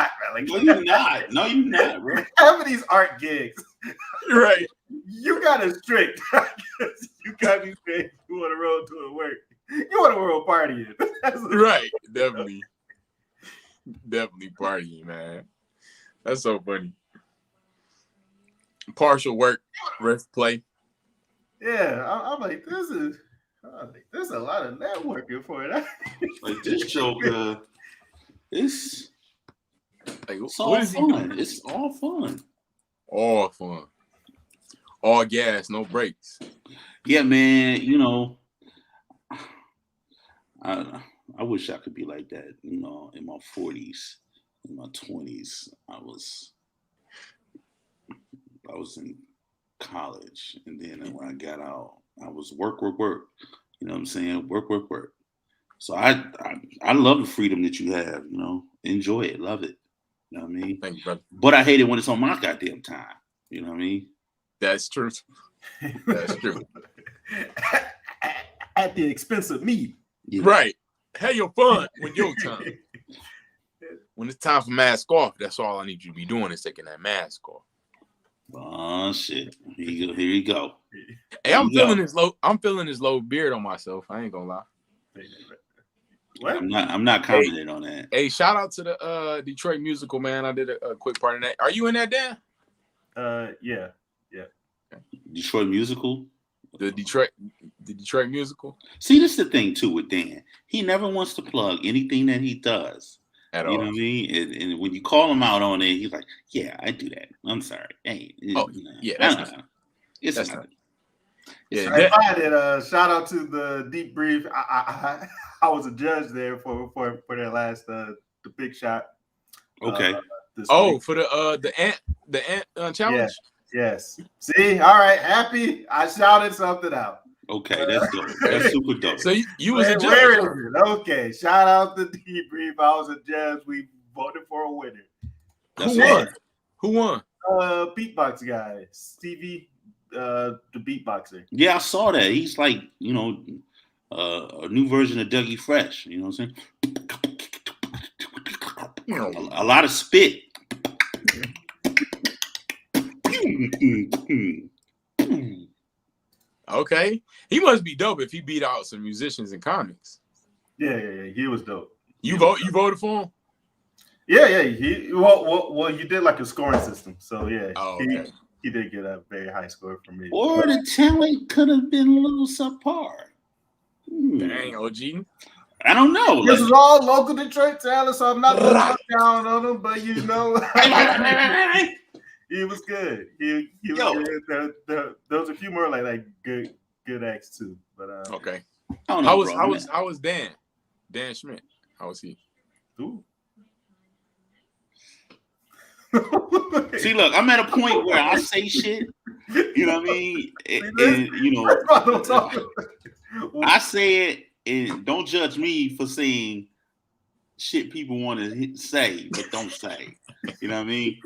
not, man. Like, no, you're not. No, you're not, bro. Half of these art gigs, Right. you got it strict. You got me saying you want to roll to the work. You want to world party in. Right. Definitely partying, man. That's so funny. Partial work, rest play. Yeah, I'm like, there's a lot of networking for that. Like this joke, it's all what is fun. It's all fun. All fun. All gas, no brakes. Yeah, man. You know, I wish I could be like that. You know, in my 40s, in my 20s, I was in college, and then when I got out, I was work. You know what I'm saying? Work. So I love the freedom that you have. You know, enjoy it, love it. You know what I mean? Thank you, brother. But I hate it when it's on my goddamn time. You know what I mean? That's true. That's true. At the expense of me. Yeah. Right. Have your fun when your time. When it's time for mask off, that's all I need you to be doing is taking that mask off. Oh shit! Here you go. Hey, I'm feeling this low beard on myself. I ain't gonna lie. What? I'm not commenting on that. Hey, shout out to the Detroit musical, man. I did a quick part in that. Are you in that, Dan? Yeah. Detroit musical. The Detroit musical. See, this is the thing too with Dan. He never wants to plug anything that he does. At you all. know what I mean? And when you call him out on it, he's like, "Yeah, I do that. I'm sorry. Hey, yeah, that's not. It's not. not. Yeah, I did shout out to the deep brief. I was a judge there for their last the big shot. Okay. For the ant challenge. Yes. See, all right, happy. I shouted something out. Okay, that's dope. That's super dope. So you was a judge. Where is it? Okay, shout out to debrief. I was a judge. We voted for a winner. Who won? Beatbox guy, Stevie, the beatboxer. Yeah, I saw that. He's like, you know, a new version of Dougie Fresh. You know what I'm saying? A lot of spit. Okay, he must be dope if he beat out some musicians and comics. Yeah, he was dope. You voted for him? Yeah. He you did like a scoring system, so yeah. Oh, okay. He did get a very high score from me. Or the talent could have been a little subpar. Dang, OG. I don't know. This is all local Detroit talent, so I'm not going to talk down on him, but you know. He was good. He was good. There was a few more like good acts too. But okay. I don't know, how was Dan Schmidt? How was he? Ooh. See, look, I'm at a point where I say shit. You know what I mean? And you know, I say it, and don't judge me for saying shit people want to say but don't say. You know what I mean?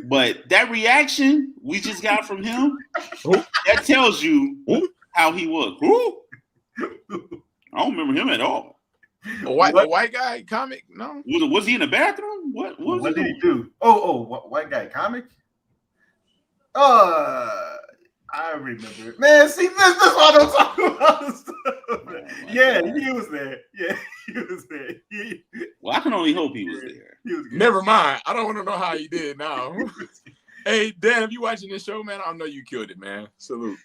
But that reaction we just got from him, that tells you how he was. I don't remember him at all. A white guy comic? No. Was he in the bathroom? What did he do? White guy comic? I remember. Man, see, this is what I'm talking about. Yeah, he was there. Yeah, he was there. Well, I can only hope he was there. He was good. Never mind. I don't want to know how you did now. Hey, Dan, if you watching this show, man, I know you killed it, man. Salute.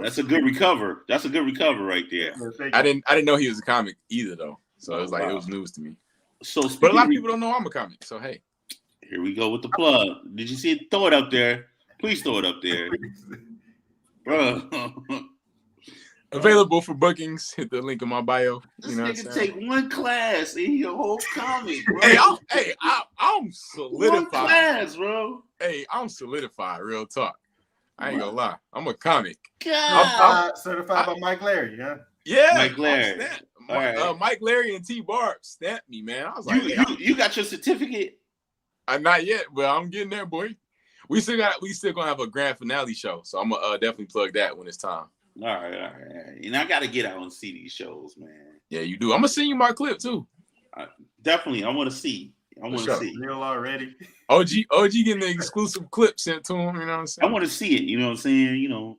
That's a good recover. That's a good recover right there. I didn't know he was a comic either, though. So it was like it was news to me. So, but a lot of people don't know I'm a comic. So hey, here we go with the plug. Did you see it? Throw it up there. Please throw it up there. Available for bookings. Hit the link in my bio. You know, nigga take one class in your whole comic, bro. I'm solidified. One class, bro. Hey, I'm solidified. Real talk. I ain't gonna lie. I'm a comic. I'm certified by Mike Larry, huh? Yeah, Mike Larry. Mike Larry and T. Barb stamped me, man. I was like, you got your certificate? Not yet, but I'm getting there, boy. We still gonna have a grand finale show, so I'm gonna definitely plug that when it's time. All right. And I gotta get out and see these shows, man. Yeah, you do. I'm gonna send you my clip too. Definitely, I want to see. I want to see it. Real already. OG getting the exclusive clip sent to him. You know what I'm saying? I want to see it. You know what I'm saying? You know,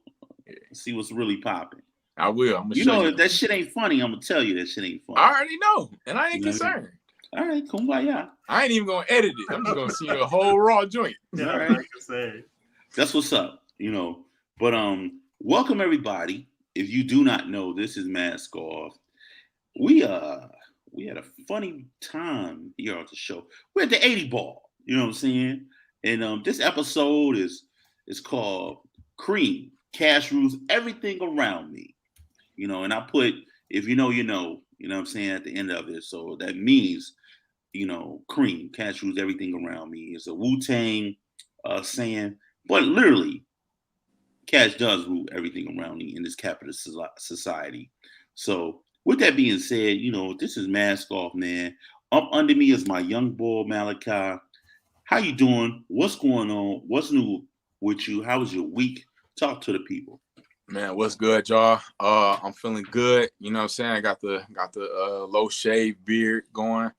see what's really popping. I will. I'm gonna you show know, you. If that shit ain't funny, I'm gonna tell you that shit ain't funny. I already know, and I ain't concerned. All right, kumbaya. I ain't even gonna edit it. I'm just gonna see a whole raw joint. Yeah, all right. That's what's up. You know, but welcome everybody. If you do not know, this is Mask Off. We had a funny time here on the show. We're at the 80 ball. You know what I'm saying? And this episode is called C.R.E.A.M. Cash rules everything around me. You know, and I put, if you know, you know what I'm saying, at the end of it. So that means, you know, C.R.E.A.M. Cash rules everything around me. It's a Wu-Tang saying, but literally, cash does rule everything around me in this capitalist society. So with that being said, you know, this is Mask Off, man. Up under me is my young boy, Malachi. How you doing? What's going on? What's new with you? How was your week? Talk to the people. Man, what's good, y'all? I'm feeling good. You know what I'm saying? I got the low shave beard going.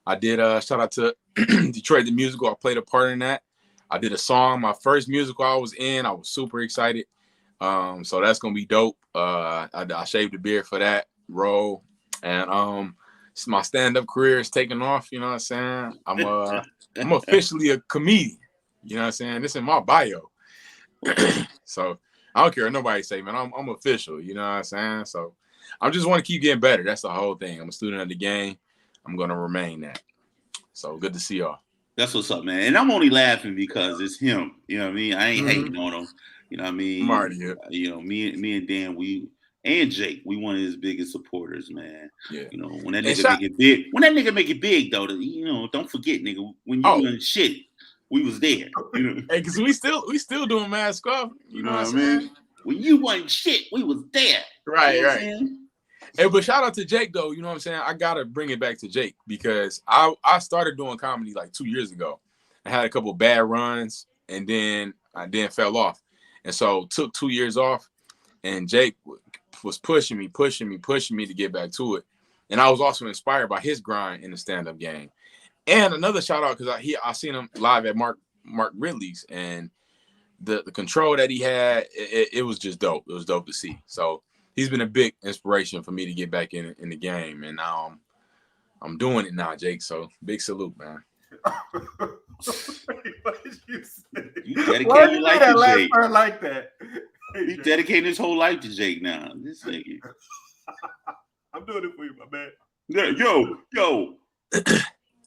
I did shout out to Detroit the Musical. I played a part in that. I did a song, my first musical I was in. I was super excited. So that's gonna be dope. I shaved the beard for that role. And my stand-up career is taking off, you know what I'm saying? I'm officially a comedian. You know what I'm saying? This is my bio. So I don't care what nobody say, man. I'm official, you know what I'm saying? So I just want to keep getting better. That's the whole thing. I'm a student of the game. I'm gonna remain that. So good to see y'all. That's what's up, man. And I'm only laughing because it's him. You know what I mean? I ain't hating on him. You know what I mean? You know, me and Dan, and Jake, we one of his biggest supporters, man. Yeah. You know, when that nigga make it big, though, you know, don't forget, nigga, when you done shit, we was there. You know, hey, cause we still doing Mask Off. You know what I mean? When you wasn't shit, we was there. Right, you know right. Hey, but shout out to Jake though. You know what I'm saying? I gotta bring it back to Jake because I started doing comedy like 2 years ago. I had a couple bad runs and then I fell off, and so took 2 years off. And Jake was pushing me to get back to it. And I was also inspired by his grind in the stand-up game. And another shout out because I seen him live at Mark Ridley's, and the control that he had, it was just dope. It was dope to see. So he's been a big inspiration for me to get back in the game. And now I'm doing it now, Jake. So big salute, man. What did you say? You dedicate your life to Jake. Like that. He's dedicating his whole life to Jake now. This nigga. I'm doing it for you, my man. Yeah, yo.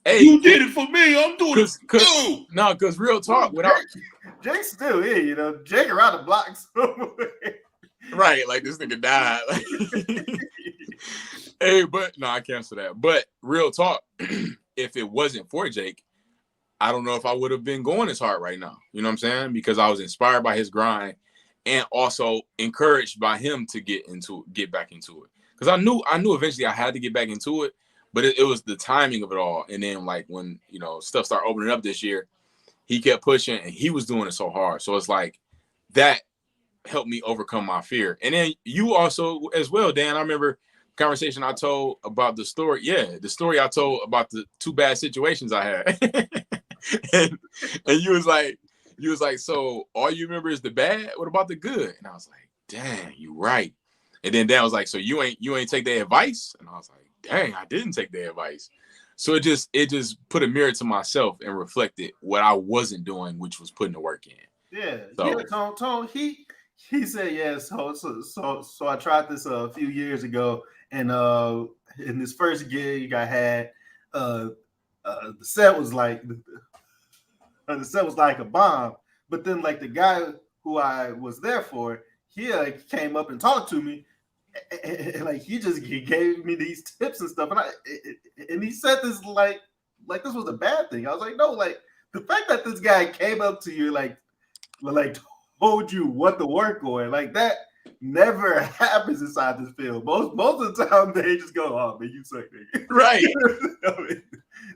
Hey, you did it for me. I'm doing it for you. No, because real talk, without Jake's still here, you know. Jake around the block somewhere. Right, like this nigga died. Hey, but no, I cancel that. But real talk, if it wasn't for Jake, I don't know if I would have been going as hard right now. You know what I'm saying? Because I was inspired by his grind and also encouraged by him to get back into it. Because I knew eventually I had to get back into it, but it was the timing of it all. And then like when, you know, stuff started opening up this year, he kept pushing and he was doing it so hard. So it's like that helped me overcome my fear. And then you also as well, Dan, I remember the conversation I told about the story. Yeah, the story I told about the 2 bad situations I had. and you was like, so all you remember is the bad? What about the good? And I was like, dang, you right. And then Dan was like, so you ain't take their advice? And I was like, dang, I didn't take their advice. So it just put a mirror to myself and reflected what I wasn't doing, which was putting the work in. Yeah. So, Tone, he said yes. So I tried this a few years ago, and in this first gig I had, the set was like a bomb. But then like the guy who I was there for, he came up and talked to me, and like he gave me these tips and stuff, and he said this like this was a bad thing. I was like, no, like the fact that this guy came up to you like told you what to work on, like that never happens inside this field. Most of the time they just go, oh man, you suck, nigga. Right.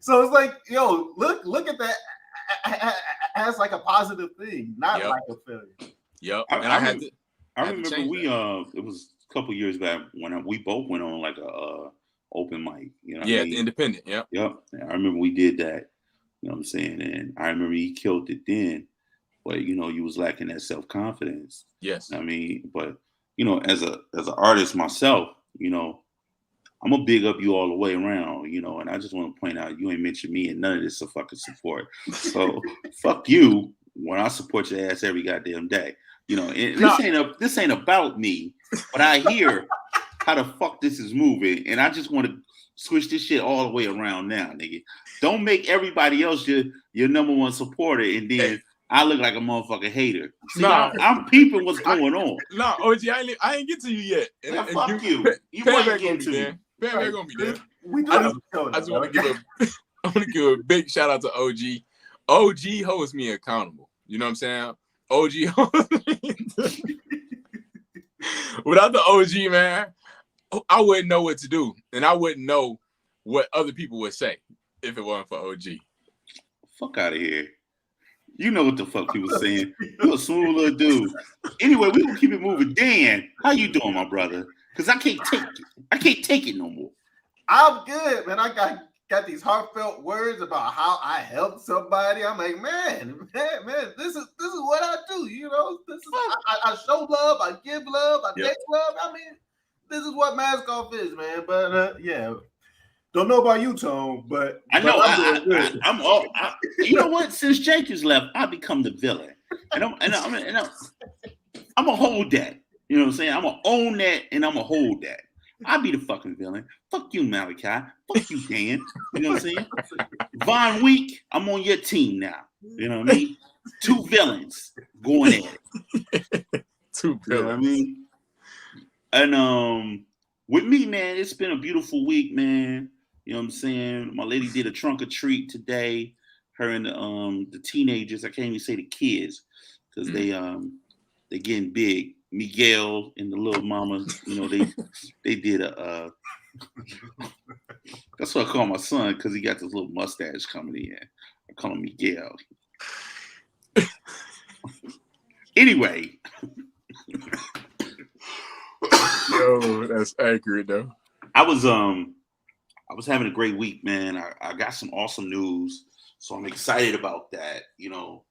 So it's like, yo, look at that as like a positive thing, not like a failure. Yep. I remember it was a couple years back when we both went on like a open mic. You know what I mean? The independent. Yep. Yep. I remember we did that. You know what I'm saying? And I remember he killed it then, but you know, you was lacking that self-confidence. Yes. I mean, but you know, as an artist myself, you know, I'm gonna big up you all the way around, you know, and I just want to point out you ain't mentioned me and none of this is fucking support. So fuck you when I support your ass every goddamn day. You know, and this ain't about me, but I hear how the fuck this is moving, and I just want to switch this shit all the way around now, nigga. Don't make everybody else your number one supporter, and then I look like a motherfucking hater. See, I'm peeping what's going on. No, OG, I ain't get to you yet. And fuck you. You might get to me. Payback gonna be there. I just want to give a big shout out to OG. OG holds me accountable. You know what I'm saying? OG holds me. Without the OG, man, I wouldn't know what to do, and I wouldn't know what other people would say if it wasn't for OG. Fuck out of here. You know what the fuck people saying. You're a smooth little dude. Anyway, we gonna keep it moving. Dan, how you doing, my brother? Because I can't take it. I can't take it no more. I'm good, man. I got these heartfelt words about how I helped somebody. I'm like, man, this is what I do. You know, this is I show love, I give love, I take love. I mean, this is what Mask Off is, man. But yeah. Don't know about you, Tone, but I know I'm all. You know what? Since Jake has left, I become the villain, and I'm gonna hold that. You know what I'm saying? I'm gonna own that, and I'm gonna hold that. I'll be the fucking villain. Fuck you, Malachi. Fuck you, Dan. You know what I'm saying? Von Week, I'm on your team now. You know what I mean? Two villains going at it. Two villains. You know what I mean? And with me, man, it's been a beautiful week, man. You know what I'm saying? My lady did a trunk or treat today. Her and the teenagers. I can't even say the kids because they getting big. Miguel and the little mama. You know they did a. That's what I call my son because he got this little mustache coming in. I call him Miguel. Anyway. Yo, that's accurate though. I was having a great week, man. I got some awesome news, so I'm excited about that. You know,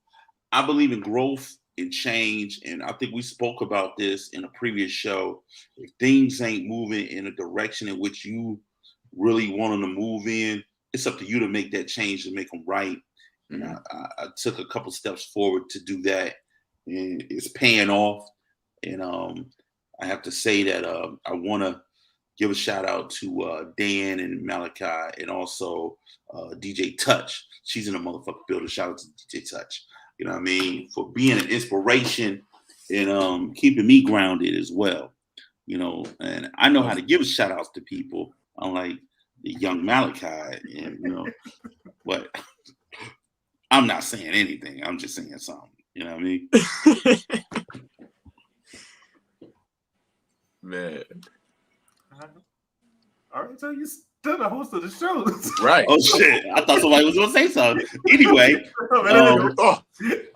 I believe in growth and change, and I think we spoke about this in a previous show. If things ain't moving in a direction in which you really want them to move in, it's up to you to make that change and make them right. And I took a couple steps forward to do that, and it's paying off. And I have to say that I want to give a shout out to Dan and Malachi and also DJ Touch. She's in the motherfucking building. Shout out to DJ Touch. You know what I mean? For being an inspiration and keeping me grounded as well. You know, and I know how to give shout outs to people, unlike the young Malachi. And, you know, but I'm not saying anything. I'm just saying something. You know what I mean? Man. All right, so you still the host of the show. Right. Oh, shit. I thought somebody was going to say something. Anyway.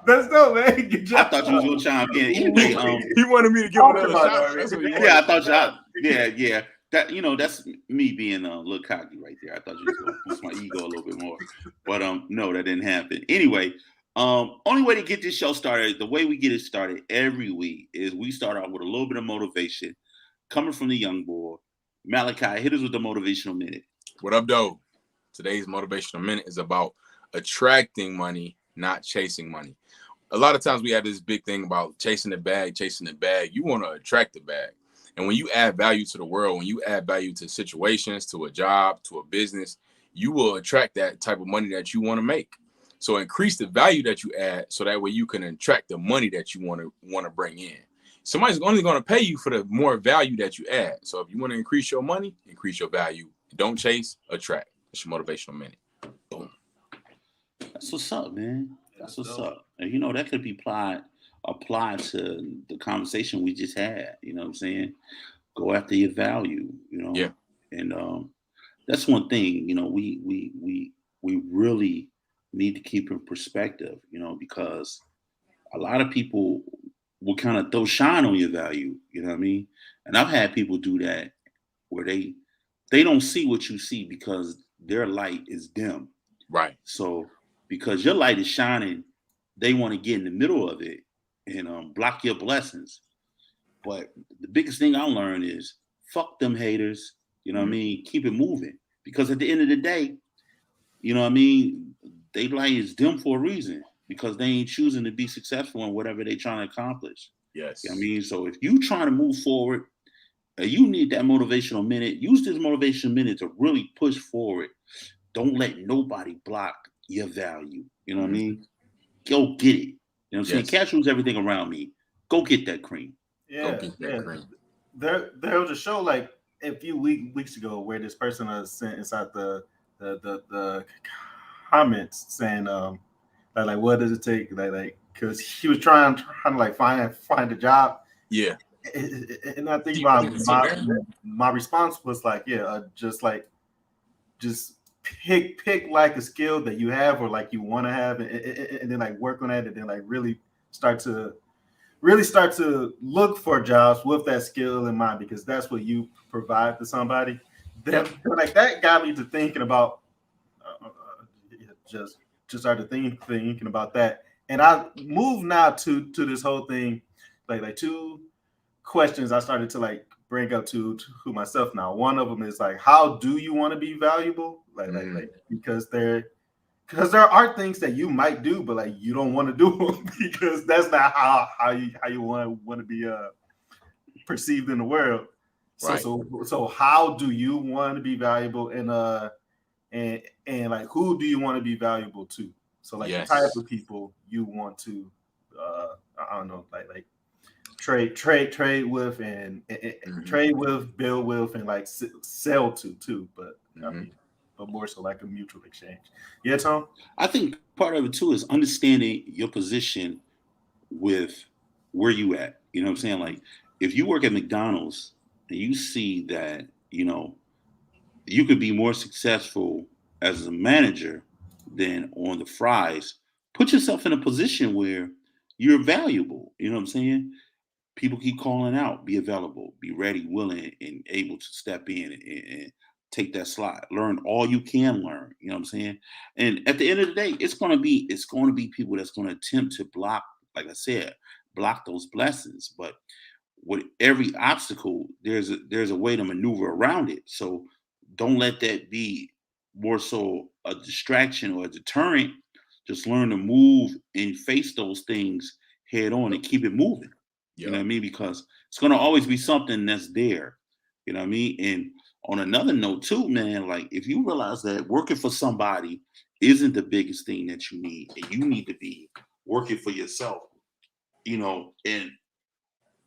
That's dope, man. Good job. I thought you was going to chime in. Anyway. He wanted me to give another shout. That's what he wanted. Yeah, I thought y'all. Yeah. That, you know, that's me being a little cocky right there. I thought you was going to boost my ego a little bit more. But no, that didn't happen. Anyway, only way to get this show started, the way we get it started every week is we start out with a little bit of motivation coming from the young boy. Malachi, hit us with the motivational minute. What up, though? Today's motivational minute is about attracting money, not chasing money. A lot of times we have this big thing about chasing the bag. You want to attract the bag. And when you add value to the world, when you add value to situations, to a job, to a business, you will attract that type of money that you want to make. So increase the value that you add so that way you can attract the money that you want to bring in. Somebody's only going to pay you for the more value that you add. So if you want to increase your money, increase your value. Don't chase, attract. That's your motivational minute. Boom. That's what's up, man. That's what's up. And you know, that could be applied to the conversation we just had. You know what I'm saying? Go after your value, you know? Yeah. And that's one thing, you know, we really need to keep in perspective, you know, because a lot of people will kind of throw shine on your value, you know what I mean? And I've had people do that where they don't see what you see because their light is dim. Right. So because your light is shining. They want to get in the middle of it and block your blessings. But the biggest thing I learned is fuck them haters. You know what I mean? Keep it moving. Because at the end of the day, you know what I mean? They light is dim for a reason because they ain't choosing to be successful in whatever they trying to accomplish. Yes. You know what I mean? So if you trying to move forward, you need that motivational minute. Use this motivational minute to really push forward. Don't let nobody block your value. You know what I mean? Go get it. You know what I'm saying? Cash rules everything around me. Go get that cream. Go get that cream. There was a show like a few weeks ago where this person sent inside the comments saying like what does it take like because he was trying to like find a job. Yeah. And I think my response was like, just pick like a skill that you have or like you want to have, and then like work on that, and then like really start to look for jobs with that skill in mind, because that's what you provide to somebody. Then like that got me to thinking about just started thinking about that, and I moved now to this whole thing, like two questions I started to like bring up to myself now. One of them is like, how do you want to be valuable? Like because there are things that you might do, but like you don't want to do because that's not how you want to be perceived in the world. Right. So how do you want to be valuable, and like who do you want to be valuable to? So like the type of people you want to I don't know, like trade with and trade with, build with, and like sell to too. But I mean, but more so like a mutual exchange. Yeah, Tom? I think part of it too is understanding your position with where you at. You know what I'm saying? Like if you work at McDonald's and you see that, you know, you could be more successful as a manager than on the fries, put yourself in a position where you're valuable. You know what I'm saying? People keep calling out, be available, be ready, willing, and able to step in and take that slot. Learn all you can learn. You know what I'm saying? And at the end of the day, it's gonna be people that's gonna attempt to block, like I said, block those blessings. But with every obstacle, there's a way to maneuver around it. So don't let that be more so a distraction or a deterrent. Just learn to move and face those things head on and keep it moving. You know what I mean? Because it's going to always be something that's there. You know what I mean? And on another note too, man, like if you realize that working for somebody isn't the biggest thing that you need, and you need to be working for yourself, you know. And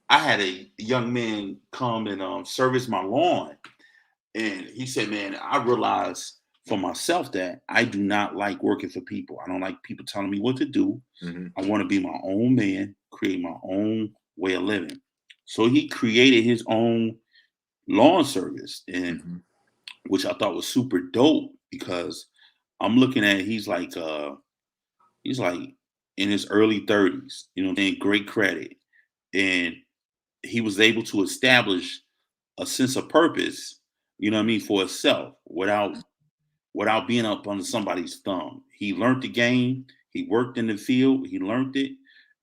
I had a young man come and service my lawn, and he said, man, I realized for myself that I do not like working for people. I don't like people telling me what to do. I want to be my own man, create my own way of living. So he created his own lawn service, and which I thought was super dope, because I'm looking at he's like in his early 30s, you know, and great credit. And he was able to establish a sense of purpose, you know what I mean, for himself without being up under somebody's thumb. He learned the game, he worked in the field, he learned it,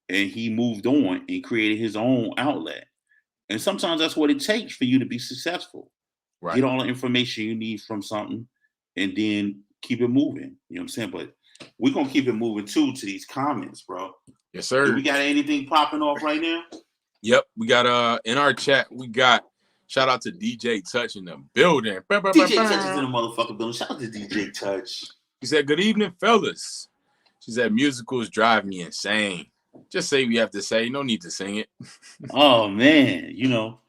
and he moved on and created his own outlet. And sometimes that's what it takes for you to be successful. Right. Get all the information you need from something and then keep it moving. You know what I'm saying? But we're going to keep it moving too to these comments, bro. Yes, sir. Do we got anything popping off right now? Yep. We got in our chat, we got shout out to DJ Touch in the building. DJ Touch is in the motherfucking building. Shout out to DJ Touch. He said, good evening, fellas. She said, musicals drive me insane. Just say what you have to say. No need to sing it. Oh, man. You know,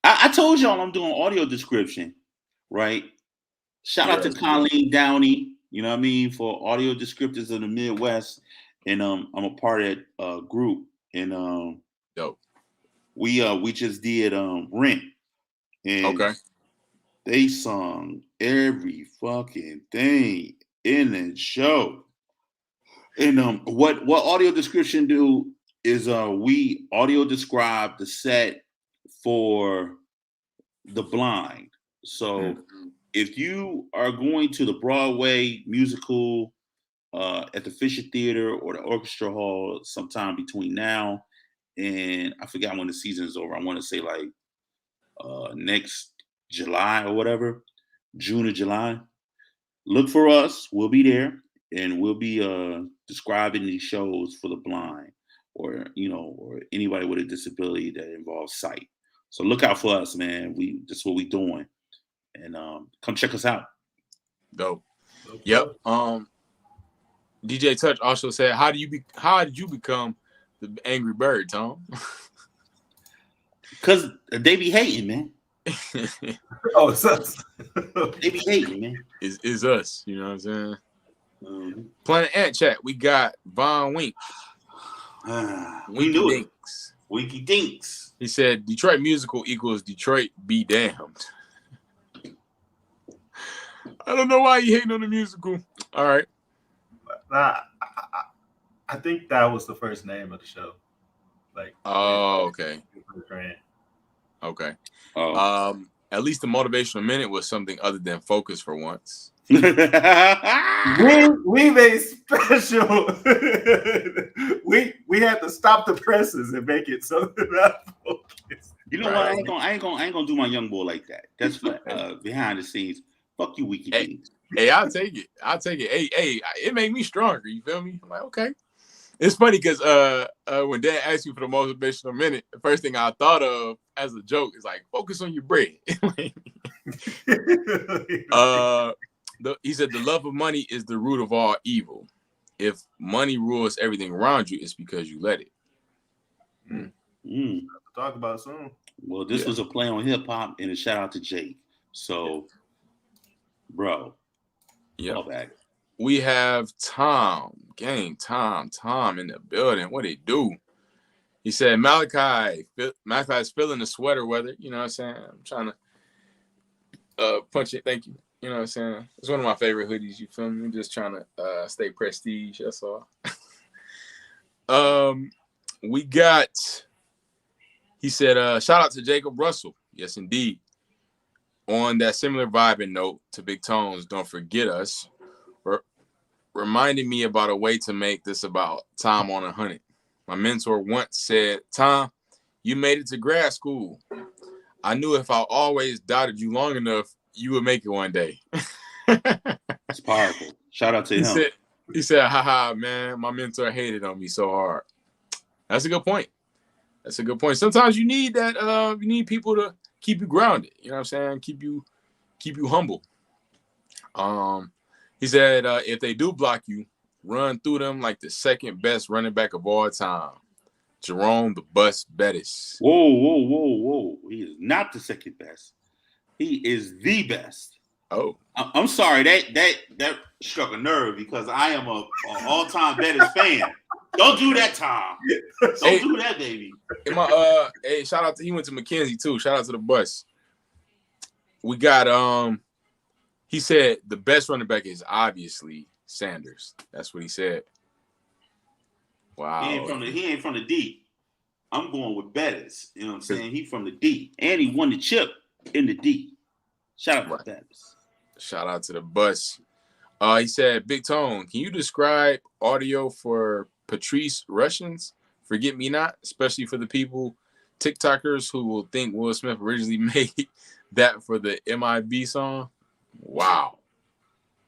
I told y'all I'm doing audio description, right? Shout out to Colleen Downey, you know what I mean, for audio descriptors of the Midwest. And I'm a part of that group. And dope. We just did Rent. And they sung every fucking thing in the show. And what audio description do is we audio describe the set for the blind. So if you are going to the Broadway musical at the Fisher Theater or the Orchestra Hall sometime between now and I forgot when the season is over. I want to say like next July or whatever, June or July. Look for us. We'll be there, and we'll be describing these shows for the blind, or or anybody with a disability that involves sight. So look out for us, man. That's what we're doing, and come check us out. Dope. Yep. DJ Touch also said, how did you become the Angry Bird, Tom? Because they be hating, man. Oh, it's us. They be hating, man. Is us, you know what I'm saying? Planet Ant Chat, we got Von Wink. We knew it. Winky Dinks. He said, Detroit musical equals Detroit be damned. I don't know why you hating on the musical. All right. I think that was the first name of the show. Like, oh, okay. Okay. Oh. At least the motivational minute was something other than focus for once. we made special. we had to stop the presses and make it something that focus. You know Right. what? I ain't gonna do my young boy like that. That's for, behind the scenes. Fuck you, Wiki Beans. Hey, I'll take it. Hey, it made me stronger. You feel me? I'm like, okay. It's funny because when Dad asked you for the motivational minute, the first thing I thought of as a joke is like, focus on your bread. He said the love of money is the root of all evil. If money rules everything around you, it's because you let it. Talk about it soon. Well, this was a play on hip hop and a shout out to Jake. So, bro, fall back. We have Tom in the building. What he do? He said Malachi's feeling the sweater weather. You know what I'm saying? I'm trying to punch it. Thank you. You know what I'm saying? It's one of my favorite hoodies. You feel me? I'm just trying to stay prestige. That's all. We got. He said, shout out to Jacob Russell. Yes, indeed. On that similar vibe and note to Big Tones, don't forget us. Reminding me about a way to make this about Tom on 100. My mentor once said, Tom, you made it to grad school. I knew if I always doubted you long enough, you would make it one day. It's powerful. Shout out to him. He said, haha, man, my mentor hated on me so hard. That's a good point. Sometimes you need that. You need people to keep you grounded. You know what I'm saying? Keep you humble. He said, if they do block you, run through them like the second best running back of all time, Jerome the Bus Bettis. Whoa. He is not the second best. He is the best. Oh. I'm sorry. That struck a nerve because I am a all-time Bettis fan. Don't do that, Tom. Don't do that, baby. Hey, shout out to, he went to McKenzie too. Shout out to the Bus. We got, he said the best running back is obviously Sanders. That's what he said. Wow. He ain't from the D. I'm going with Bettis. You know what I'm saying? He from the D. And he won the chip in the D. Shout out to Bettis. Shout out to the Bus. He said, Big Tone, can you describe audio for Patrice Russians? Forget Me Not, especially for the people, TikTokers who will think Will Smith originally made that for the MIB song. Wow.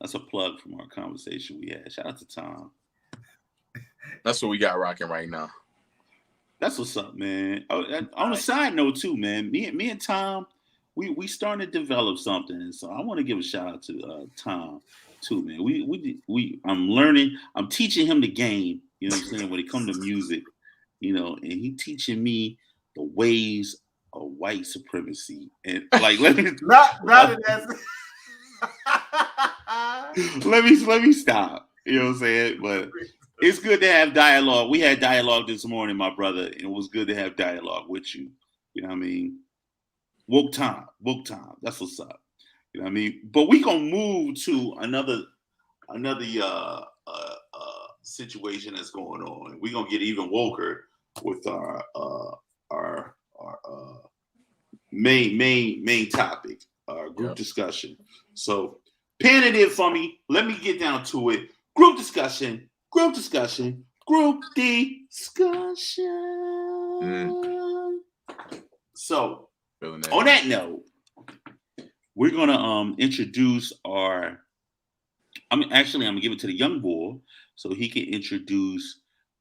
That's a plug from our conversation we had. Shout out to Tom. That's what we got rocking right now. That's what's up, man. On a side note, too, man, me and Tom, we starting to develop something. And so I want to give a shout out to Tom, too, man. I'm learning. I'm teaching him the game, you know what I'm saying, when it comes to music, you know, and he teaching me the ways of white supremacy. And like, let me stop. You know what I'm saying? But it's good to have dialogue. We had dialogue this morning, my brother, and it was good to have dialogue with you. You know what I mean? Woke time. That's what's up. You know what I mean? But we gonna move to another situation that's going on. We're gonna get even woker with our main topic, our group discussion. So pen it in for me. Let me get down to it. Group discussion. So, on that note, we're gonna introduce our. I'm gonna give it to the young boy so he can introduce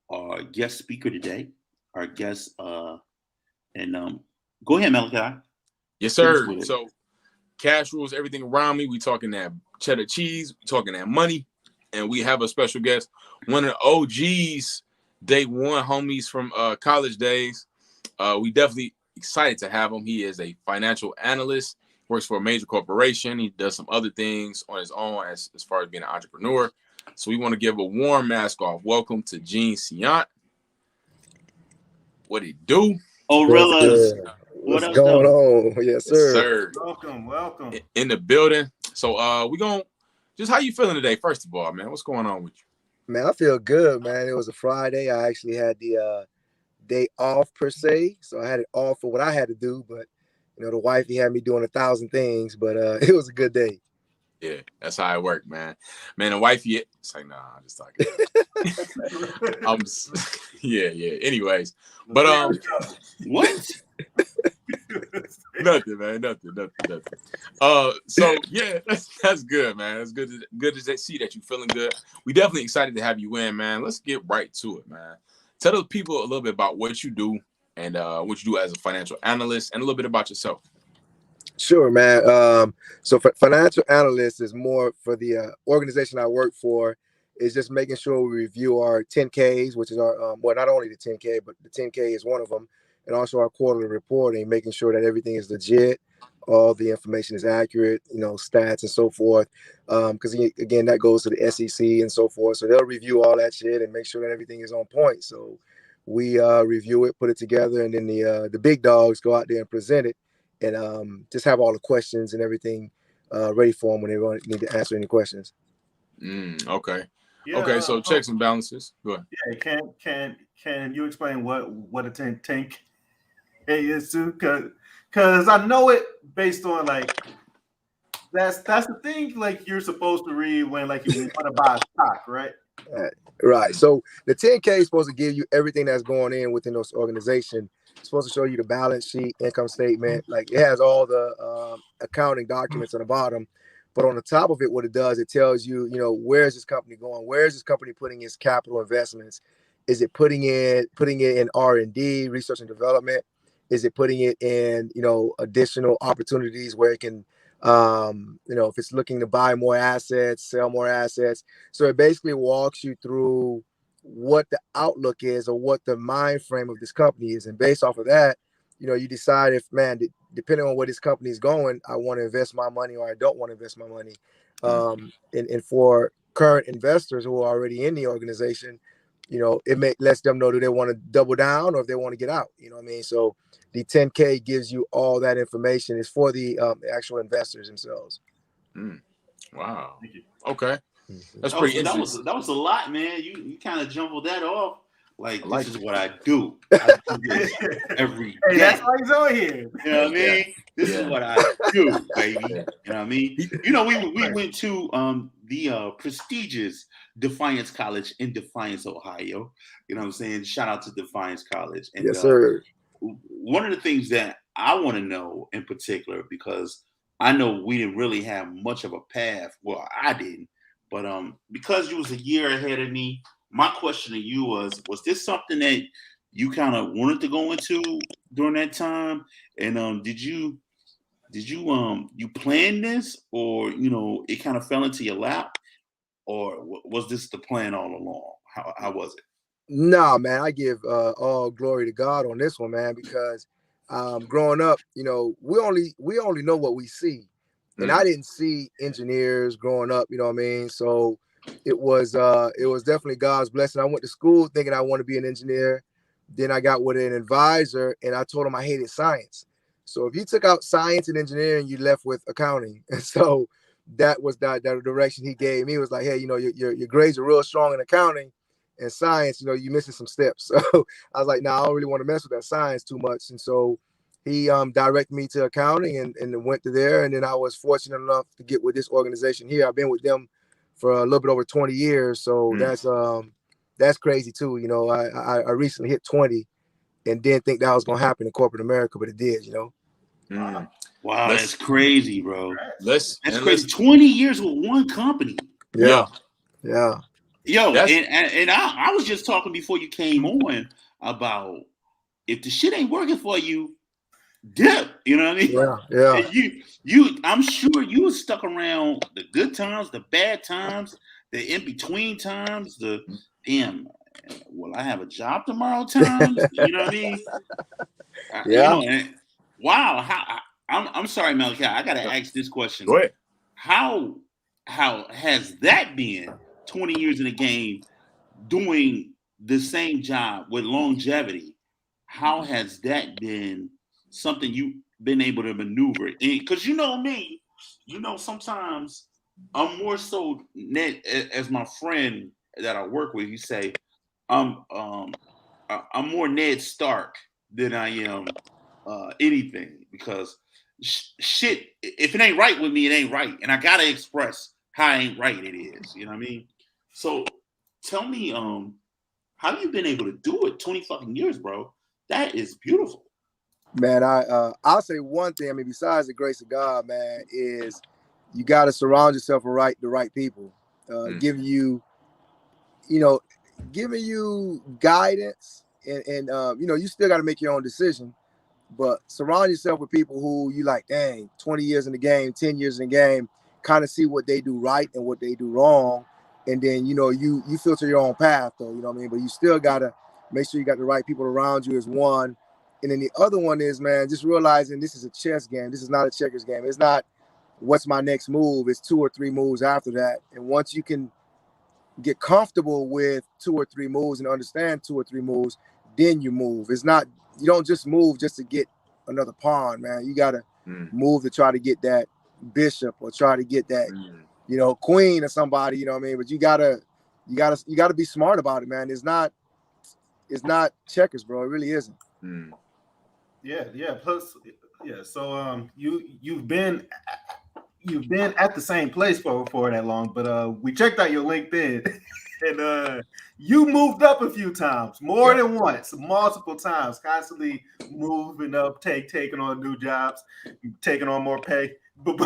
our guest speaker today. Our guest, and go ahead, Malachi. Yes, sir. So, cash rules everything around me. We talking that cheddar cheese. We talking that money, and we have a special guest, one of the OGs, day one homies from college days. We definitely excited to have him. He is a financial analyst, works for a major corporation. He does some other things on his own as far as being an entrepreneur. So we want to give a warm mask off. Welcome to Jean Ceant. What it do? Orillas. What's going on? Yes, sir. Welcome. In the building. So we gonna just, how you feeling today? First of all, man, what's going on with you? Man, I feel good, man. It was a Friday. I actually had the day off per se, so I had it off for what I had to do. But the wifey had me doing 1,000 things. But it was a good day. Yeah, that's how it worked, man. Man, the wifey, it's like, nah, I'm just talking. Yeah. Anyways, but what? Nothing, man. Nothing. So yeah, that's good, man. It's good to see that you're feeling good. We definitely excited to have you in, man. Let's get right to it, man. Tell the people a little bit about what you do and what you do as a financial analyst, and a little bit about yourself. Sure, man. So financial analyst is more for the organization I work for. Is just making sure we review our 10Ks, which is our well, not only the 10K, but the 10K is one of them, and also our quarterly reporting, making sure that everything is legit, all the information is accurate, stats and so forth. Because again, that goes to the SEC and so forth. So they'll review all that shit and make sure that everything is on point. So we review it, put it together, and then the big dogs go out there and present it, and just have all the questions and everything ready for them when they need to answer any questions. Okay. Yeah, okay. So checks and balances. Go ahead. Yeah. Can you explain what a 10K is too? Because I know it based on that's the thing you're supposed to read when you want to buy a stock, right? Right. So the 10K is supposed to give you everything that's going in within those organization. It's supposed to show you the balance sheet, income statement. It has all the accounting documents on the bottom. But on the top of it, what it does, it tells you, where is this company going? Where is this company putting its capital investments? Is it putting it in R&D, research and development? Is it putting it in, additional opportunities where it can, if it's looking to buy more assets, sell more assets? So it basically walks you through what the outlook is or what the mind frame of this company is. And based off of that, you decide if, man, depending on where this company is going, I want to invest my money or I don't want to invest my money. And for current investors who are already in the organization, it lets them know, do they want to double down or if they want to get out? You know what I mean? So the 10K gives you all that information. It's for the actual investors themselves. Wow. Okay. That's pretty interesting. That was a lot, man. You kind of jumbled that off. This is what I do. I do this every day. Hey, that's why he's on here. You know what I mean? This is what I do, baby. You know what I mean? We went to the prestigious Defiance College in Defiance, Ohio. You know what I'm saying? Shout out to Defiance College. And, yes, sir. One of the things that I want to know in particular, because I know we didn't really have much of a path. Well, I didn't. But because you was a year ahead of me, my question to you was this something that you kind of wanted to go into during that time? And did you plan this, or it kind of fell into your lap, or was this the plan all along? How was it? Nah, man, I give all glory to God on this one, man, because growing up, we only know what we see. And I didn't see engineers growing up, you know what I mean? So it was definitely God's blessing. I went to school thinking I want to be an engineer. Then I got with an advisor and I told him I hated science. So if you took out science and engineering, you left with accounting. And so that was that direction he gave me. It was like, hey, your grades are real strong in accounting and science, you're missing some steps. So I was like, I don't really want to mess with that science too much. And so he directed me to accounting and went to there. And then I was fortunate enough to get with this organization here. I've been with them for a little bit over 20 years. So that's crazy too. You know, I recently hit 20 and didn't think that was gonna happen in corporate America, but it did. You know. Wow, that's crazy, bro. That's crazy. 20 years with one company. Yeah. Yo, and I was just talking before you came on about if the shit ain't working for you, dip. You know what I mean? Yeah. And you I'm sure you was stuck around the good times, the bad times, the in between times, the damn. Will I have a job tomorrow? Times, you know what I mean? Yeah. You know, wow. I'm sorry, Malachi. I gotta ask this question. Go ahead. How has that been 20 years in the game, doing the same job with longevity? How has that been something you've been able to maneuver? Because you know me, you know, sometimes I'm more so Ned, as my friend that I work with, he say, I'm more Ned Stark than I am anything, because shit, if it ain't right with me, it ain't right, and I gotta express how ain't right it is. You know what I mean? So tell me, how you been able to do it 20 fucking years, bro? That is beautiful. Man, I'll say one thing. I mean, besides the grace of God, man, is you got to surround yourself with the right people, giving you guidance, and you know, you still got to make your own decision, but surround yourself with people who you like, dang, 20 years in the game, 10 years in the game, kind of see what they do right and what they do wrong. And then, you know, you filter your own path though, you know what I mean? But you still got to make sure you got the right people around you is one. And then the other one is, man, just realizing this is a chess game. This is not a checkers game. It's not what's my next move. It's 2 or 3 moves after that. And once you can get comfortable with 2 or 3 moves and understand 2 or 3 moves, then you move. It's not, you don't just move just to get another pawn, man. You got to move to try to get that bishop or try to get that, you know, queen or somebody, you know what I mean? But you gotta be smart about it, man. It's not checkers, bro. It really isn't. Yeah. Plus, yeah. So you've been at the same place for that long, but we checked out your LinkedIn, and you moved up a few times, more than once, multiple times, constantly moving up, taking on new jobs, taking on more pay. But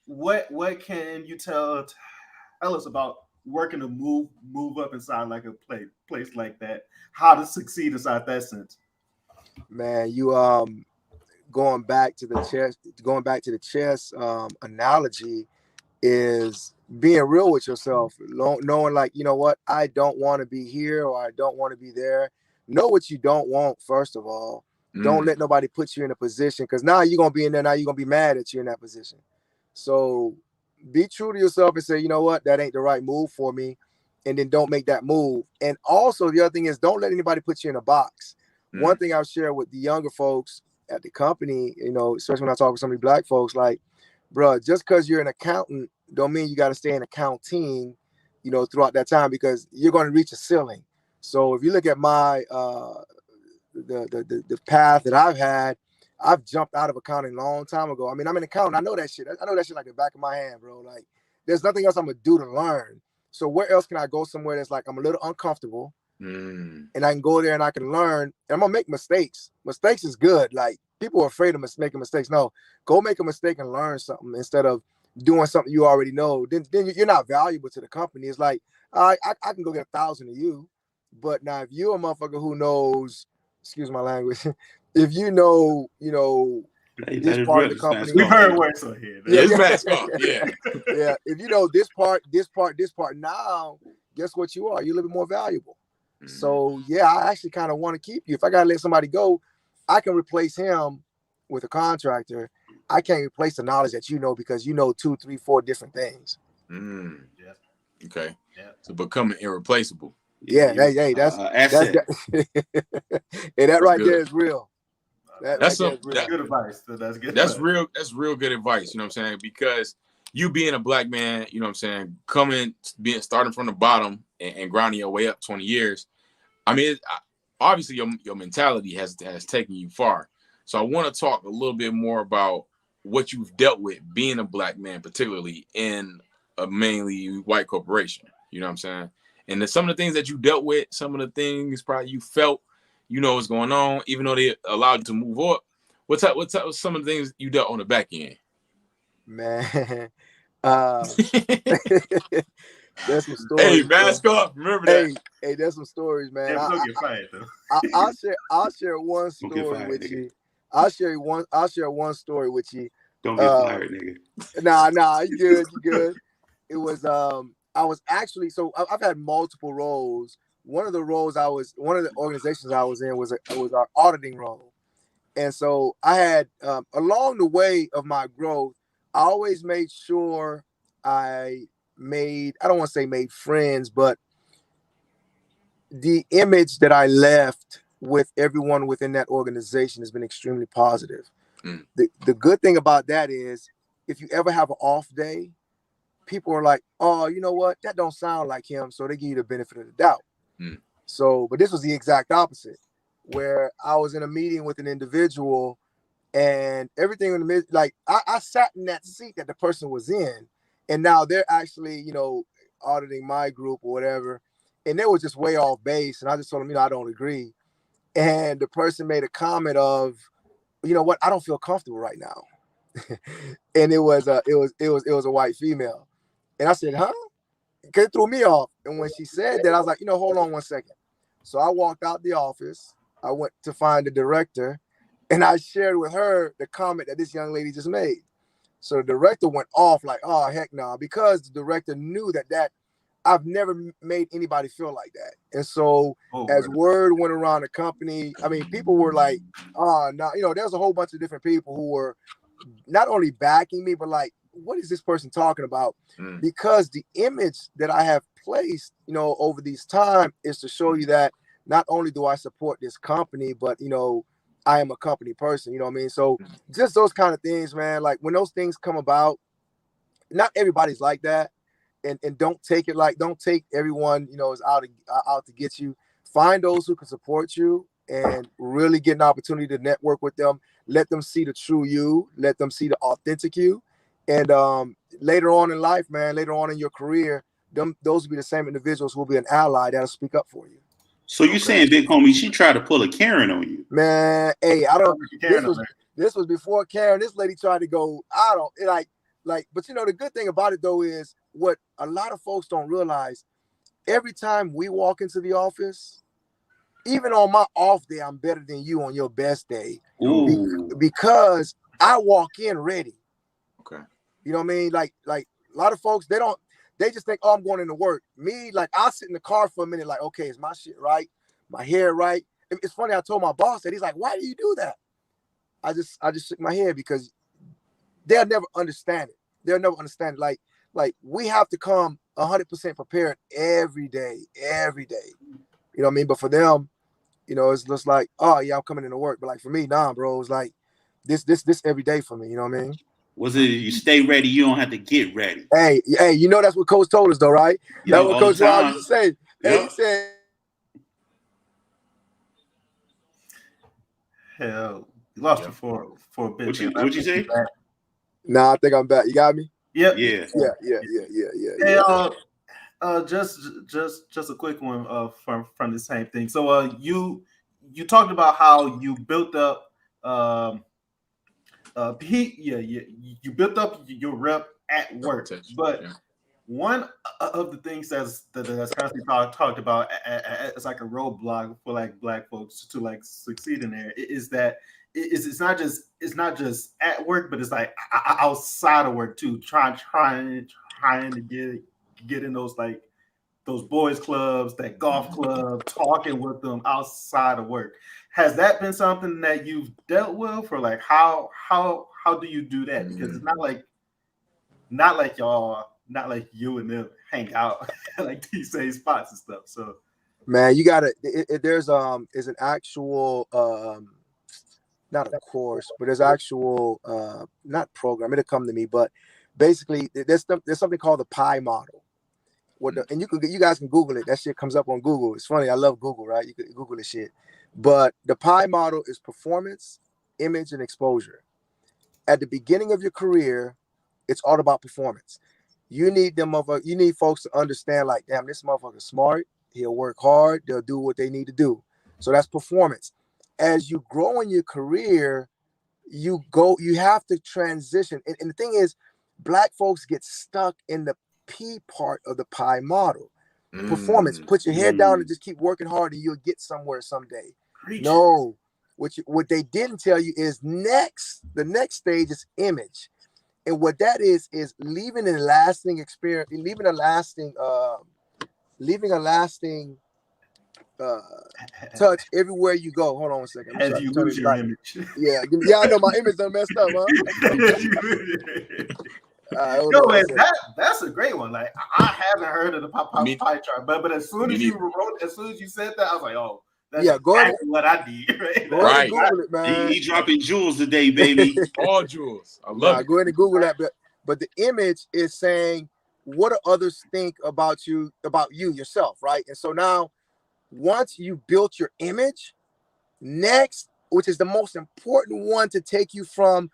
what can you tell us about working to move up inside like a place like that? How to succeed inside that sense? Man, you going back to the chess analogy is being real with yourself, knowing like, you know what, I don't want to be here or I don't want to be there. Know what you don't want, first of all. Don't let nobody put you in a position, because now you're going to be in there, now you're going to be mad at you in that position. So be true to yourself and say, you know what, that ain't the right move for me, and then don't make that move. And also the other thing is, don't let anybody put you in a box. One thing I'll share with the younger folks at the company, you know, especially when I talk with some of the black folks, like, bro, just because you're an accountant don't mean you got to stay in accounting, you know, throughout that time, because you're going to reach a ceiling. So if you look at my the path that I've had, I've jumped out of accounting a long time ago. I mean, I'm an accountant. I know that shit. I know that shit like the back of my hand, bro. Like, there's nothing else I'm gonna do to learn. So where else can I go somewhere that's like I'm a little uncomfortable, and I can go there and I can learn, and I'm gonna make mistakes. Mistakes is good. Like, people are afraid of making mistakes. No, go make a mistake and learn something instead of doing something you already know. Then you're not valuable to the company. It's like, I can go get 1,000 of you, but now if you're a motherfucker who knows, excuse my language, if you know, this part of the company, we've heard words on here. It's mask off. Yeah. Yeah. If you know this part, now, guess what you are? You're a little bit more valuable. So yeah, I actually kind of want to keep you. If I gotta let somebody go, I can replace him with a contractor. I can't replace the knowledge that you know, because you know 2, 3, 4 different things. Yeah. Okay. Yeah. So becoming irreplaceable. Yeah. Hey, that's asset. And that right there is real. That's good advice. That's good. That's real. That's real good advice. You know what I'm saying? Because you being a black man, you know what I'm saying, starting from the bottom and grinding your way up 20 years. I mean, obviously your mentality has taken you far. So I want to talk a little bit more about what you've dealt with being a black man, particularly in a mainly white corporation. You know what I'm saying? And some of the things that you dealt with, some of the things probably you felt, you know what's going on, even though they allowed you to move up. What's some of the things you dealt on the back end? Man, there's some stories. Hey, mask off. Remember that. Hey, there's some stories, man. Yeah, don't get fired though. I'll share one story with nigga. you. I'll share one story with you. Don't get fired, nigga. Nah, you good. It was I was actually, so I've had multiple roles. One of the organizations I was in was our auditing role. And so I had along the way of my growth, I always made sure I don't want to say made friends, but the image that I left with everyone within that organization has been extremely positive. The good thing about that is if you ever have an off day, people are like, oh, you know what? That don't sound like him. So they give you the benefit of the doubt. So, but this was the exact opposite, where I was in a meeting with an individual and everything in the mid, like I sat in that seat that the person was in, and now they're actually, you know, auditing my group or whatever. And they were just way off base. And I just told them, you know, I don't agree. And the person made a comment of, you know what, I don't feel comfortable right now. And it was a white female. And I said, huh? It threw me off. And when she said that, I was like, you know, hold on one second. So I walked out the office. I went to find the director, and I shared with her the comment that this young lady just made. So the director went off like, oh, heck no, because the director knew that I've never made anybody feel like that. And so as word went around the company, I mean, people were like, oh, no, you know, there's a whole bunch of different people who were not only backing me, but like, what is this person talking about? Because the image that I have placed, you know, over these time is to show you that not only do I support this company, but, you know, I am a company person, you know what I mean? So just those kind of things, man, like when those things come about, not everybody's like that. And don't take everyone, you know, is out to get you. Find those who can support you and really get an opportunity to network with them. Let them see the true you. Let them see the authentic you. And later on in life, man, later on in your career, those will be the same individuals who will be an ally that'll speak up for you. So you're saying, big homie, she tried to pull a Karen on you? Man, hey, this was before Karen. This lady tried to go, but you know, the good thing about it though is what a lot of folks don't realize, every time we walk into the office, even on my off day, I'm better than you on your best day. Because I walk in ready. Okay. You know what I mean? Like a lot of folks, they just think, oh, I'm going into work. Me, like I'll sit in the car for a minute, like, okay, is my shit right? My hair right? It's funny, I told my boss that. He's like, why do you do that? I just shook my head because they'll never understand it. They'll never understand it. Like we have to come 100% prepared every day. You know what I mean? But for them, you know, it's just like, oh yeah, I'm coming into work. But like for me, nah, bro, it's like this every day for me. You know what I mean? Was it you stay ready, you don't have to get ready? Hey, you know that's what Coach told us though, right? That's what Coach Rob used to say. Hey, he said, hell, you lost you for a bit. What'd you say? Nah, I think I'm back. You got me? Yep. Yeah. Hey, just a quick one from the same thing. So you talked about how you built up you built up your rep at work, but one of the things that's constantly talked about as like a roadblock for like Black folks to like succeed in there is that it's not just at work, but it's like outside of work too, trying to get in those like those boys clubs, that golf club, talking with them outside of work. Has that been something that you've dealt with, or like how do you do that? Because it's not like you and them hang out like these same spots and stuff. So man, you gotta there's an actual not a course, but there's actual not program, it'll come to me, but basically there's something called the PI model. And you guys can Google it. That shit comes up on Google. It's funny. I love Google, right? You can Google this shit. But the PI model is performance, image, and exposure. at the beginning of your career, it's all about performance. You need folks to understand, like, damn, this motherfucker's smart. He'll work hard. They'll do what they need to do. So that's performance. As you grow in your career, you have to transition. And the thing is, Black folks get stuck in the P part of the pie model. Performance. Put your head down and just keep working hard, and you'll get somewhere someday. Preach. No, what they didn't tell you is the next stage is image. And what that is leaving a lasting experience, leaving a lasting touch everywhere you go. Hold on a second. As you lose your image. Yeah, I know my image done messed up, huh? Yo, man, that's a great one. Like, I haven't heard of the pie chart, but as soon as you said that, I was like, oh, that's exactly what I need. Right. Google it, man. He dropping jewels today, baby. All jewels. I love it. Go ahead and Google that. But the image is saying, what do others think about you yourself, right? And so now, once you built your image, next, which is the most important one to take you from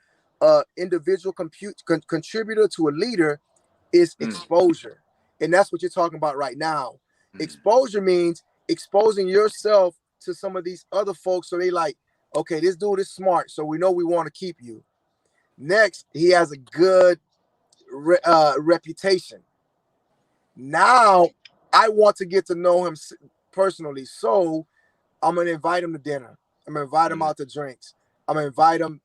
individual contributor to a leader, is exposure. And that's what you're talking about right now. Exposure means exposing yourself to some of these other folks, so they like, okay, this dude is smart, so we know we want to keep you. Next, he has a good reputation. Now I want to get to know him personally, so I'm gonna invite him to dinner. I'm gonna invite him out to drinks. I'm gonna invite him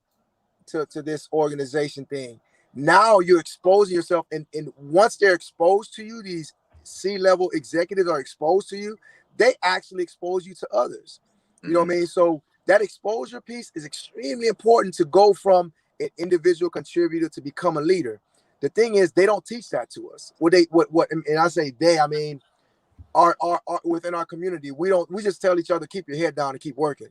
to this organization thing. Now you're exposing yourself, and once they're exposed to you, these C-level executives are exposed to you, they actually expose you to others. You know what I mean? So that exposure piece is extremely important to go from an individual contributor to become a leader. The thing is, they don't teach that to us. And I say they, I mean, our within our community, we just tell each other, keep your head down and keep working.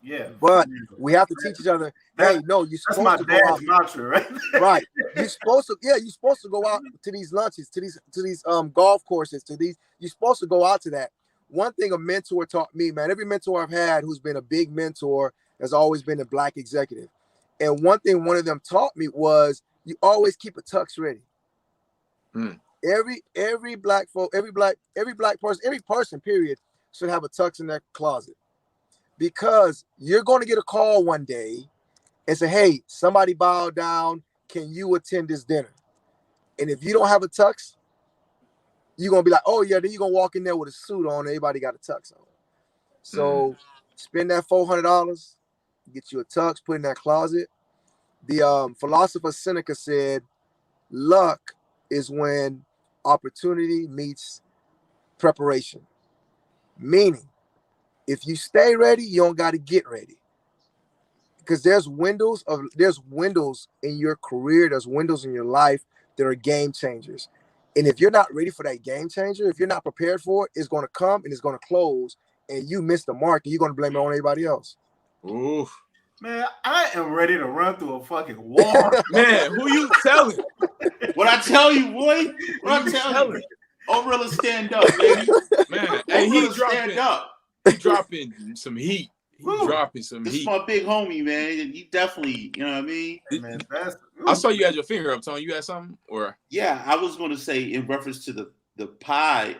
Yeah, but we have to teach each other. Hey, no, you're supposed to go out. Mantra, right? Right. You're supposed to go out to these lunches, to these golf courses, you're supposed to go out to that. One thing a mentor taught me, man, every mentor I've had who's been a big mentor has always been a Black executive. And one thing one of them taught me was you always keep a tux ready. Every black person, every person, period, should have a tux in their closet. Because you're going to get a call one day and say, hey, somebody bowed down. Can you attend this dinner? And if you don't have a tux, you're going to be like, oh, yeah, then you're going to walk in there with a suit on. Everybody got a tux on. So spend that $400, get you a tux, put in that closet. The philosopher Seneca said, luck is when opportunity meets preparation. Meaning, if you stay ready, you don't got to get ready. Because there's windows in your career, there's windows in your life that are game changers. And if you're not ready for that game changer, if you're not prepared for it, it's going to come and it's going to close, and you miss the mark, and you're going to blame it on everybody else. Oof. Man, I am ready to run through a fucking wall. Man, who you telling? What I tell you, boy? What I tell you? Overall, stand up, baby. Man, hey, he stand up. He dropping some heat. Dropping some this heat. This is my big homie, man. He definitely, you know what I mean? Man, I saw you had your finger up, Tony. You had something? Or yeah, I was going to say in reference to the pie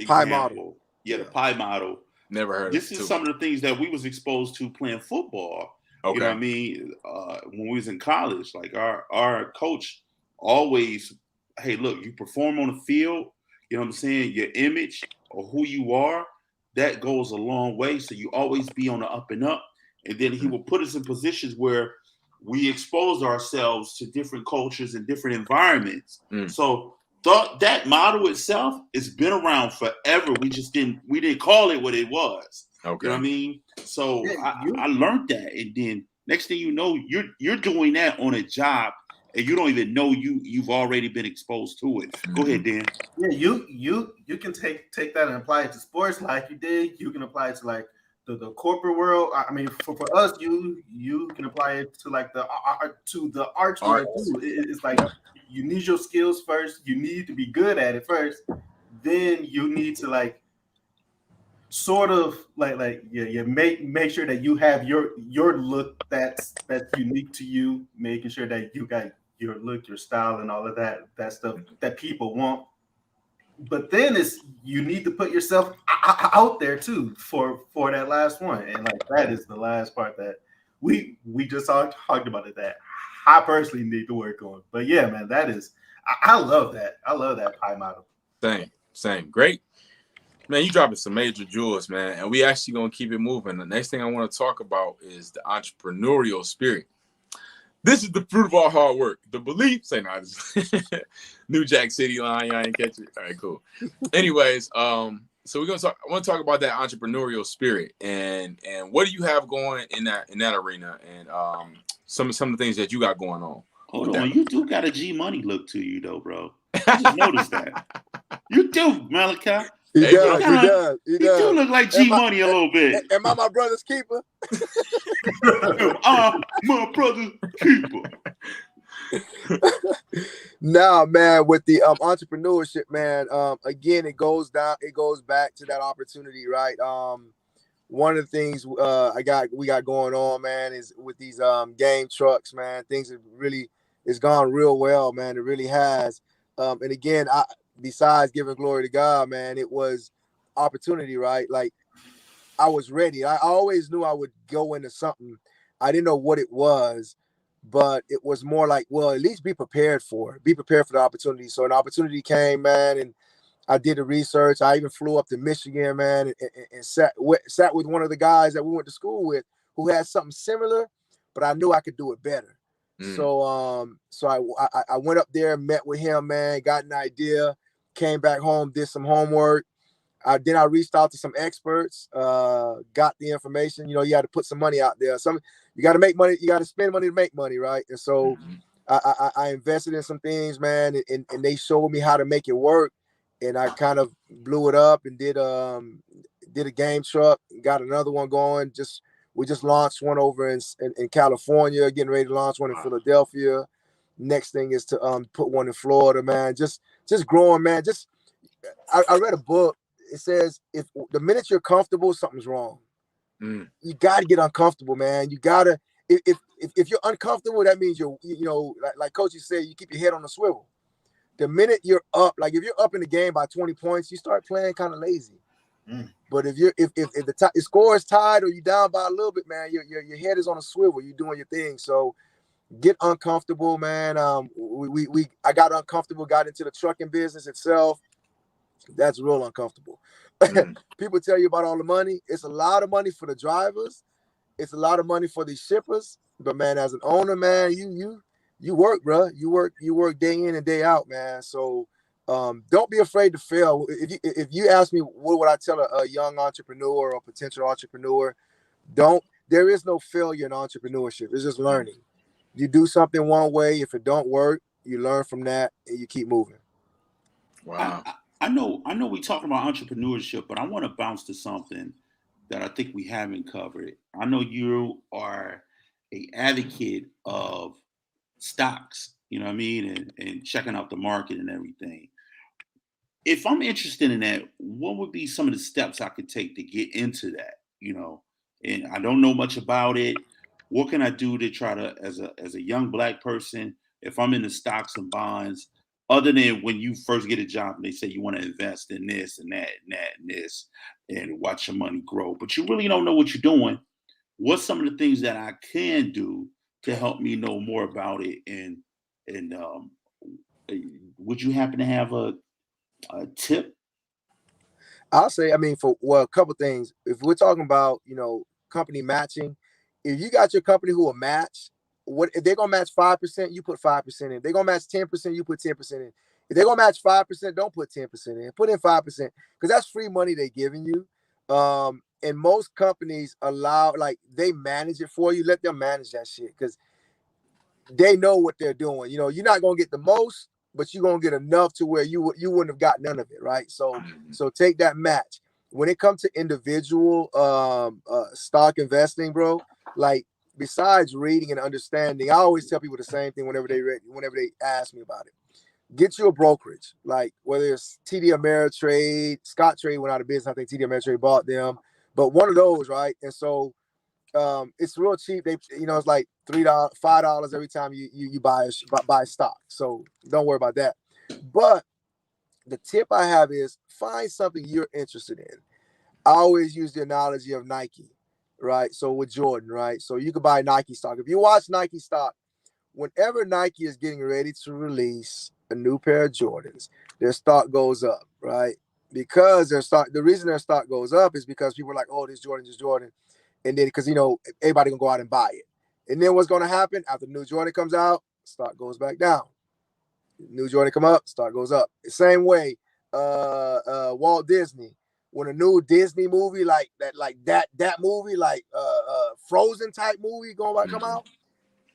pie model. Yeah, the pie model. Never heard this of it. This is some of the things that we was exposed to playing football. Okay. You know what I mean? When we was in college, like our coach always, hey, look, you perform on the field, you know what I'm saying? Your image or who you are, that goes a long way. So you always be on the up and up. And then he will put us in positions where we expose ourselves to different cultures and different environments. So that model itself has been around forever. We didn't call it what it was. Okay. You know what I mean? So I learned that. And then next thing you know, you're doing that on a job and you don't even know you've already been exposed to it. Go ahead, Dan. Yeah, you can take that and apply it to sports like you did. You can apply it to like the corporate world. I mean, for us, you can apply it to like the arts world too. It's like you need your skills first. You need to be good at it first. Then you need to like sort of make sure that you have your look that's unique to you, making sure that you got your look, your style, and all of that stuff that people want. But then you need to put yourself out there too for that last one, and like that is the last part that we just talked about it, that I personally need to work on. But yeah, man, that is I love that. I love that pie model. Same. Great. Man, you dropping some major jewels, man. And we actually going to keep it moving. The next thing I want to talk about is the entrepreneurial spirit. This is the fruit of our hard work. The belief, say no, New Jack City line, y'all ain't catch it. All right, cool. Anyways, so we're gonna talk. I want to talk about that entrepreneurial spirit and what do you have going in that arena, and some of the things that you got going on. Hold on, you do got a G Money look to you though, bro. I just noticed that. You do, Malachi. He does. You do look like G Money a little bit. Am I my brother's keeper? I'm my brother's keeper. Nah, man, with the entrepreneurship, man, again, it goes back to that opportunity, right? One of the things we got going on, man, is with these game trucks, man. Things have really it's gone real well, man. It really has. And again, besides giving glory to God, man, it was opportunity, right? Like I was ready. I always knew I would go into something. I didn't know what it was, but it was more like, well, at least be prepared for it. Be prepared for the opportunity. So an opportunity came, man, and I did the research. I even flew up to Michigan, man, and sat with one of the guys that we went to school with who had something similar, but I knew I could do it better. So I went up there, met with him, man, got an idea, came back home, did some homework. Then I reached out to some experts, got the information. You know, you had to put some money out there. You got to make money. You got to spend money to make money, right? And so I invested in some things, man, and they showed me how to make it work. And I kind of blew it up and did a game truck, got another one going. We just launched one over in California, getting ready to launch one in Philadelphia. Next thing is to put one in Florida, man. Just growing, man. I read a book. It says if the minute you're comfortable, something's wrong. You got to get uncomfortable, man. You got to if you're uncomfortable, that means you know, like Coach said, you keep your head on the swivel. The minute you're up, like if you're up in the game by 20 points, you start playing kind of lazy. But if the score is tied or you down by a little bit, man, your head is on a swivel. You're doing your thing. So get uncomfortable, man. I got uncomfortable, got into the trucking business itself. That's real uncomfortable. People tell you about all the money. It's a lot of money for the drivers. It's a lot of money for these shippers. But man, as an owner, man, you work, bro. You work day in and day out, man. So don't be afraid to fail. If you ask me what would I tell a young entrepreneur or potential entrepreneur, there is no failure in entrepreneurship. It's just learning. You do something one way. If it don't work, you learn from that and you keep moving. Wow. I know we talking about entrepreneurship, but I want to bounce to something that I think we haven't covered. I know you are an advocate of stocks, you know what I mean, and checking out the market and everything. If I'm interested in that, what would be some of the steps I could take to get into that, you know? And I don't know much about it. What can I do to try to, as a young Black person, if I'm in the stocks and bonds, other than when you first get a job and they say you want to invest in this and that and that and this and watch your money grow, but you really don't know what you're doing. What's some of the things that I can do to help me know more about it? And would you happen to have a tip? I'll say, I mean, a couple things. If we're talking about, you know, company matching, if you got your company who will match, if they're gonna match 5%, you put 5% in. If they're gonna match 10%, you put 10% in. If they're gonna match 5%, don't put 10% in. Put in 5% because that's free money they're giving you. And most companies they manage it for you. Let them manage that shit because they know what they're doing. You know, you're not gonna get the most, but you're gonna get enough to where you wouldn't have got none of it, right? So take that match. When it comes to individual stock investing, bro, like besides reading and understanding, I always tell people the same thing whenever they ask me about it. get you a brokerage, like whether it's TD Ameritrade, Scottrade went out of business. I think TD Ameritrade bought them, but one of those, right? And so it's real cheap. They, it's like $3, $5 every time you buy stock. So don't worry about that. But the tip I have is find something you're interested in. I always use the analogy of Nike, right? So with Jordan, right? So you could buy Nike stock. If you watch Nike stock, whenever Nike is getting ready to release a new pair of Jordans, their stock goes up, right? Because the reason their stock goes up is because people are like, oh, this Jordan. And then because everybody gonna go out and buy it. And then what's gonna happen after the new Jordan comes out, stock goes back down. New Jordan come up, stock goes up. The same way, Walt Disney, when a new Disney movie like that movie, like Frozen type movie come out,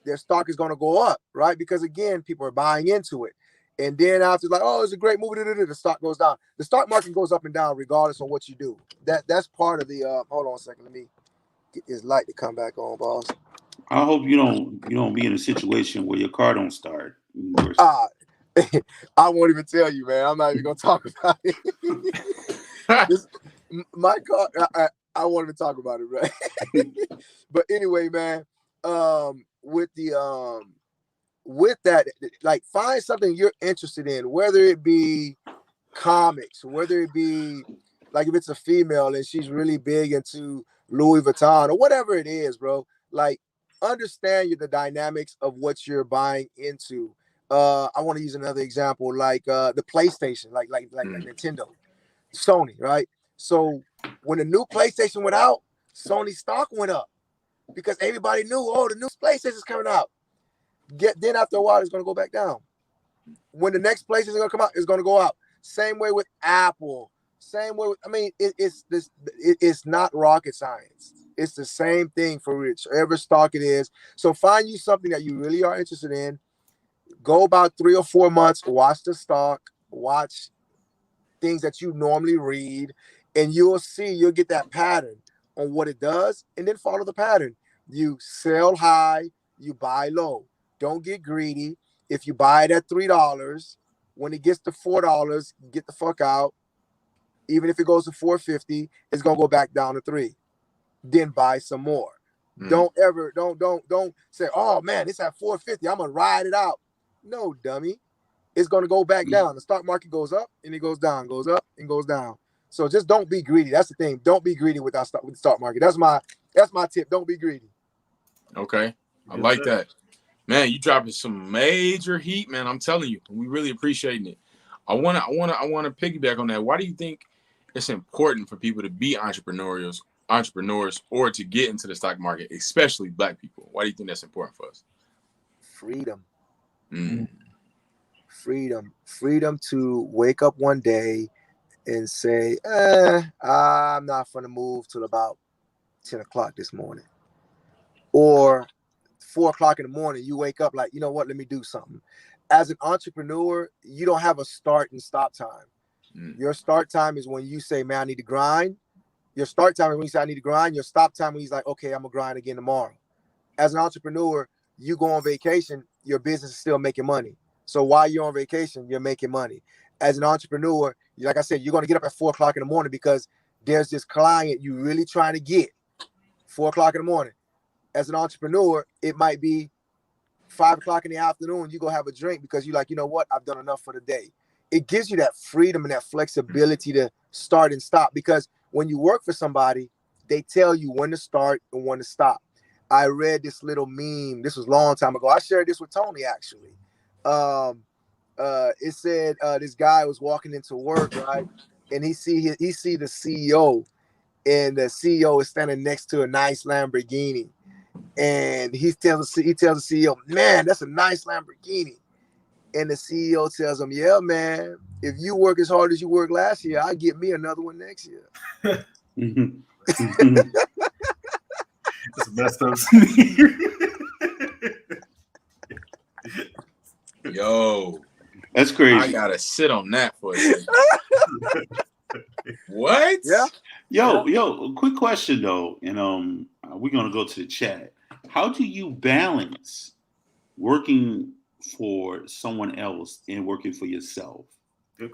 their stock is gonna go up, right? Because again, people are buying into it. And then after like, oh, it's a great movie, the stock goes down. The stock market goes up and down regardless of what you do. That's part of the hold on a second, let me get this light to come back on, boss. I hope you don't be in a situation where your car don't start. I won't even tell you, man. I'm not even gonna talk about it. My car, I won't even talk about it, right? But anyway, man, with that, like find something you're interested in, whether it be comics, whether it be like if it's a female and she's really big into Louis Vuitton or whatever it is, bro. Like understand the dynamics of what you're buying into. I want to use another example, like the PlayStation, like Nintendo, Sony, right? So when the new PlayStation went out, Sony stock went up because everybody knew, oh, the new PlayStation is coming out. Then after a while, it's going to go back down. When the next PlayStation is going to come out, it's going to go up. Same way with Apple. Same way with, I mean, it's not rocket science. It's the same thing for whichever stock it is. So find you something that you really are interested in. Go about 3 or 4 months, watch the stock, watch things that you normally read, and you'll get that pattern on what it does, and then follow the pattern. You sell high, you buy low. Don't get greedy. If you buy it at $3, when it gets to $4, get the fuck out. Even if it goes to $4.50, it's gonna go back down to $3. Then buy some more. Don't say, oh man, it's at $4.50. I'm gonna ride it out. No, dummy. It's gonna go back down. The stock market goes up and it goes down, goes up and goes down. So just don't be greedy. That's the thing. Don't be greedy with the stock market. That's my tip. Don't be greedy. Okay, I like that, man. You dropping some major heat, man. I'm telling you, we really appreciating it. I wanna piggyback on that. Why do you think it's important for people to be entrepreneurs, or to get into the stock market, especially Black people? Why do you think that's important for us? Freedom. Freedom to wake up one day and say, I'm not going to move till about 10 o'clock this morning. Or 4 o'clock in the morning, you wake up like, you know what, let me do something. As an entrepreneur, you don't have a start and stop time. Your start time is when you say, man, I need to grind. Your start time is when you say, I need to grind. Your stop time when he's like, okay, I'm going to grind again tomorrow. As an entrepreneur, you go on vacation, your business is still making money. So while you're on vacation, you're making money. As an entrepreneur, like I said, you're going to get up at 4 o'clock in the morning because there's this client you really trying to get. 4 o'clock in the morning. As an entrepreneur, it might be 5 o'clock in the afternoon. You go have a drink because you're like, you know what? I've done enough for the day. It gives you that freedom and that flexibility to start and stop, because when you work for somebody, they tell you when to start and when to stop. I read this little meme. This was a long time ago. I shared this with Tony, actually. It said this guy was walking into work, right? And he see the CEO, and the CEO is standing next to a nice Lamborghini. And he tells the CEO, man, that's a nice Lamborghini. And the CEO tells him, yeah, man, if you work as hard as you worked last year, I'll get me another one next year. It's messed up. Yo, that's crazy. I gotta sit on that for a second. What? Yeah. Yo, quick question though, and we're gonna go to the chat. How do you balance working for someone else and working for yourself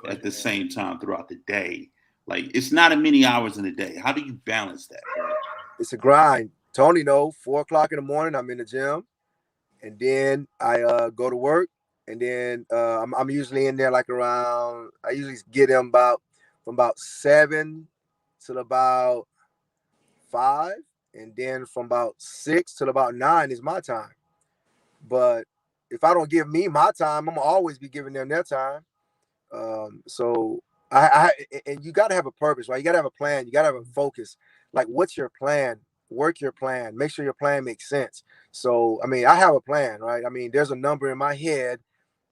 at the same time throughout the day? Like, it's not a many hours in a day. How do you balance that, bro? It's a grind. Tony, 4:00 in the morning, I'm in the gym, and then I go to work, and then I'm usually in there like around. I usually get him from about 7 till about 5, and then from about 6 till about 9 is my time. But if I don't give me my time, I'm gonna always be giving them their time. So and you got to have a purpose, right? You got to have a plan. You got to have a focus. Like, what's your plan? Work your plan. Make sure your plan makes sense. So, I mean, I have a plan, right? I mean, there's a number in my head,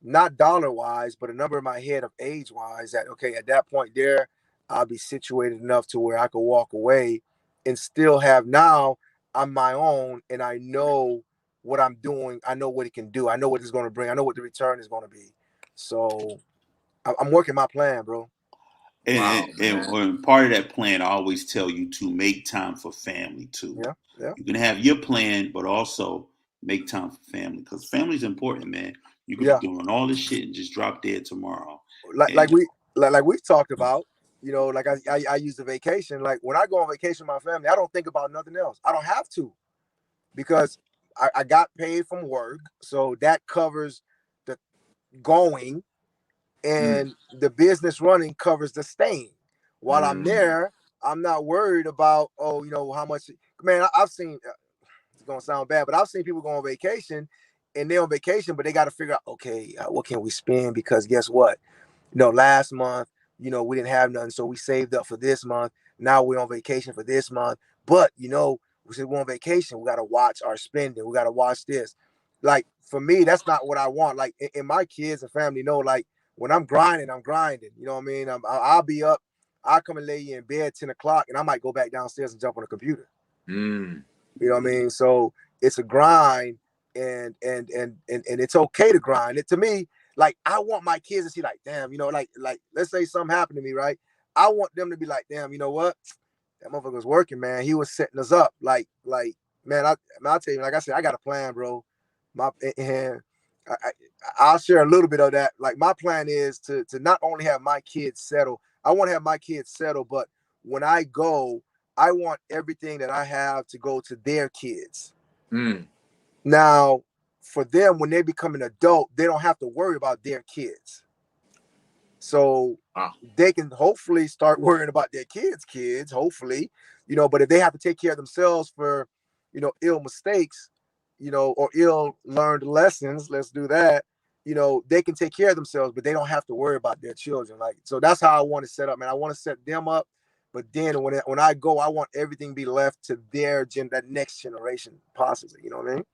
not dollar wise, but a number in my head of age wise that, okay, at that point there, I'll be situated enough to where I could walk away and still have, now I'm my own and I know what I'm doing. I know what it can do. I know what it's going to bring. I know what the return is going to be. So I'm working my plan, bro. And part of that plan, I always tell you to make time for family too. Yeah. You can have your plan, but also make time for family, because family's important, man. You could be doing all this shit and just drop dead tomorrow. Like we've talked about, like I use the vacation. Like, when I go on vacation with my family, I don't think about nothing else. I don't have to, because I got paid from work, so that covers the going, and the business running covers the staying. While I'm there, I'm not worried about, how much. Man, I've seen, it's gonna sound bad, but I've seen people go on vacation, and they're on vacation, but they got to figure out, okay, what can we spend? Because guess what? Last month, we didn't have nothing, so we saved up for this month. Now we're on vacation for this month, but we said we're on vacation. We got to watch our spending. We got to watch this. Like, for me, that's not what I want. Like, and my kids and family know, like, when I'm grinding, I'm grinding. You know what I mean? I'll be up. I'll come and lay you in bed 10 o'clock, and I might go back downstairs and jump on the computer. You know what I mean? So it's a grind, and it's okay to grind. It, to me, like, I want my kids to see, like, damn, like let's say something happened to me, right? I want them to be like, damn, you know what? That motherfucker was working, man. He was setting us up. Like, man, I'll tell you, like I said, I got a plan, bro. I'll share a little bit of that. Like, my plan is to not only have my kids settle. I want to have my kids settle, but when I go, I want everything that I have to go to their kids. Now, for them, when they become an adult, they don't have to worry about their kids. So they can hopefully start worrying about their kids, hopefully, but if they have to take care of themselves for, ill mistakes, or ill learned lessons, let's do that, they can take care of themselves, but they don't have to worry about their children. Like, so that's how I want to set up, man. I want to set them up, but then when I go, I want everything to be left to that next generation, possibly. You know what I mean?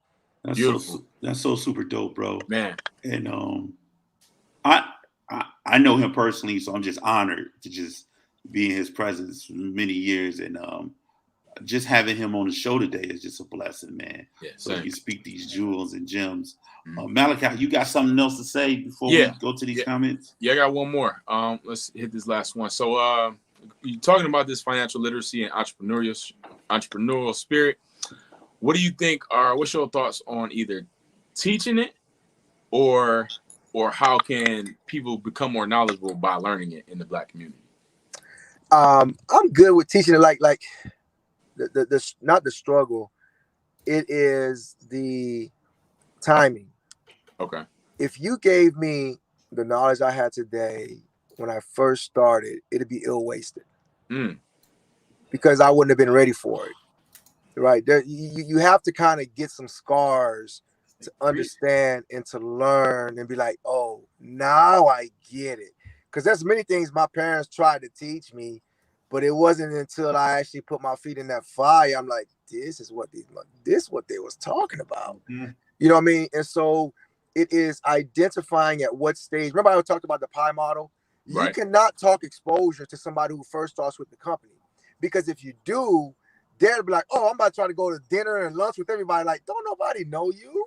That's so super dope, bro. Man. And I know him personally, so I'm just honored to just be in his presence for many years, and just having him on the show today is just a blessing, man. Yeah, so you speak these jewels and gems. Malachi, you got something else to say before we go to these comments? Yeah, I got one more. Let's hit this last one. So you're talking about this financial literacy and entrepreneurial spirit. What do you think what's your thoughts on either teaching it or how can people become more knowledgeable by learning it in the Black community? I'm good with teaching it. Like the not the struggle, it is the timing. Okay. If you gave me the knowledge I had today when I first started, it'd be ill wasted. Because I wouldn't have been ready for it. Right. You have to kind of get some scars to understand and to learn and be like, oh, now I get it. Because there's many things my parents tried to teach me, but it wasn't until I actually put my feet in that fire, I'm like, this is what they was talking about. You know what I mean? And so it is identifying at what stage. Remember I talked about the pie model? You cannot talk exposure to somebody who first starts with the company. Because if you do, they'll be like, oh, I'm about to try to go to dinner and lunch with everybody. Like, don't nobody know you.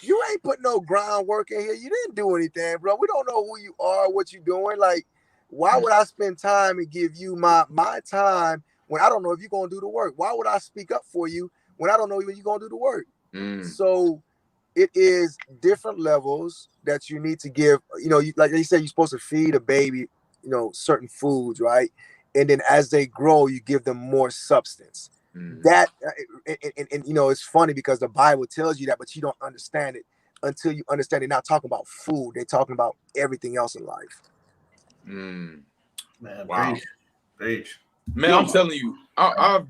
You ain't put no groundwork in here. You didn't do anything, bro. We don't know who you are, what you doing. Like, why would I spend time and give you my time when I don't know if you're going to do the work? Why would I speak up for you when I don't know when you're going to do the work? So it is different levels that you need to give. You know, like they say, you're supposed to feed a baby, you know, certain foods, right? And then as they grow, you give them more substance. That and you know, it's funny because the Bible tells you that, but you don't understand it until you understand. They're not talking about food; they're talking about everything else in life. Man, Wow. Preach. Man, I'm telling you, I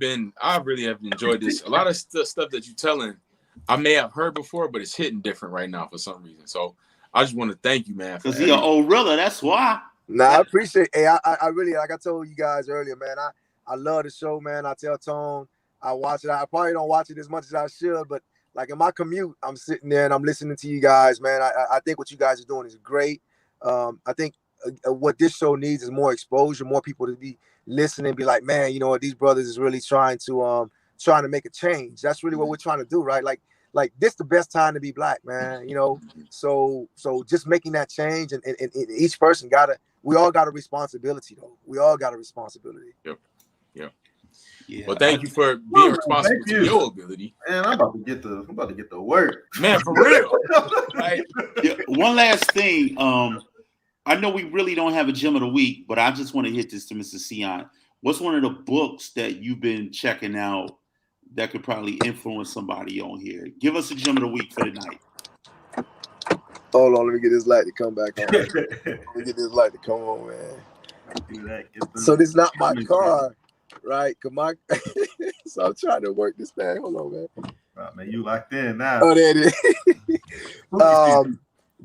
really have enjoyed this. A lot of stuff that you're telling, I may have heard before, but it's hitting different right now for some reason. So I just want to thank you, man. Because he an old rilla, that's why. Nah, I appreciate. Hey, I really, like I told you guys earlier, man. I love the show, man. I tell Tone, I watch it. I probably don't watch it as much as I should, but like in my commute, I'm sitting there and I'm listening to you guys, man. I think what you guys are doing is great. I think what this show needs is more exposure, more people to be listening, be like, man, you know what, these brothers is really trying to make a change. That's really what we're trying to do, right? Like this the best time to be black, man. You know, so just making that change, and each person we all got a responsibility, though. We all got a responsibility. Yep. Yeah. Well, thank you for being responsible to your ability. Man, I'm about to get the work. Man, for real. Right. Yeah, one last thing. I know we really don't have a gem of the week, but I just want to hit this to Mr. Ceant. What's one of the books that you've been checking out that could probably influence somebody on here? Give us a gem of the week for tonight. Hold on, let me get this light to come back on. Let me get this light to come on, man. So this is not my car, right? So I'm trying to work this thing. Hold on, man. Oh, man, you locked in now. Oh, there it is.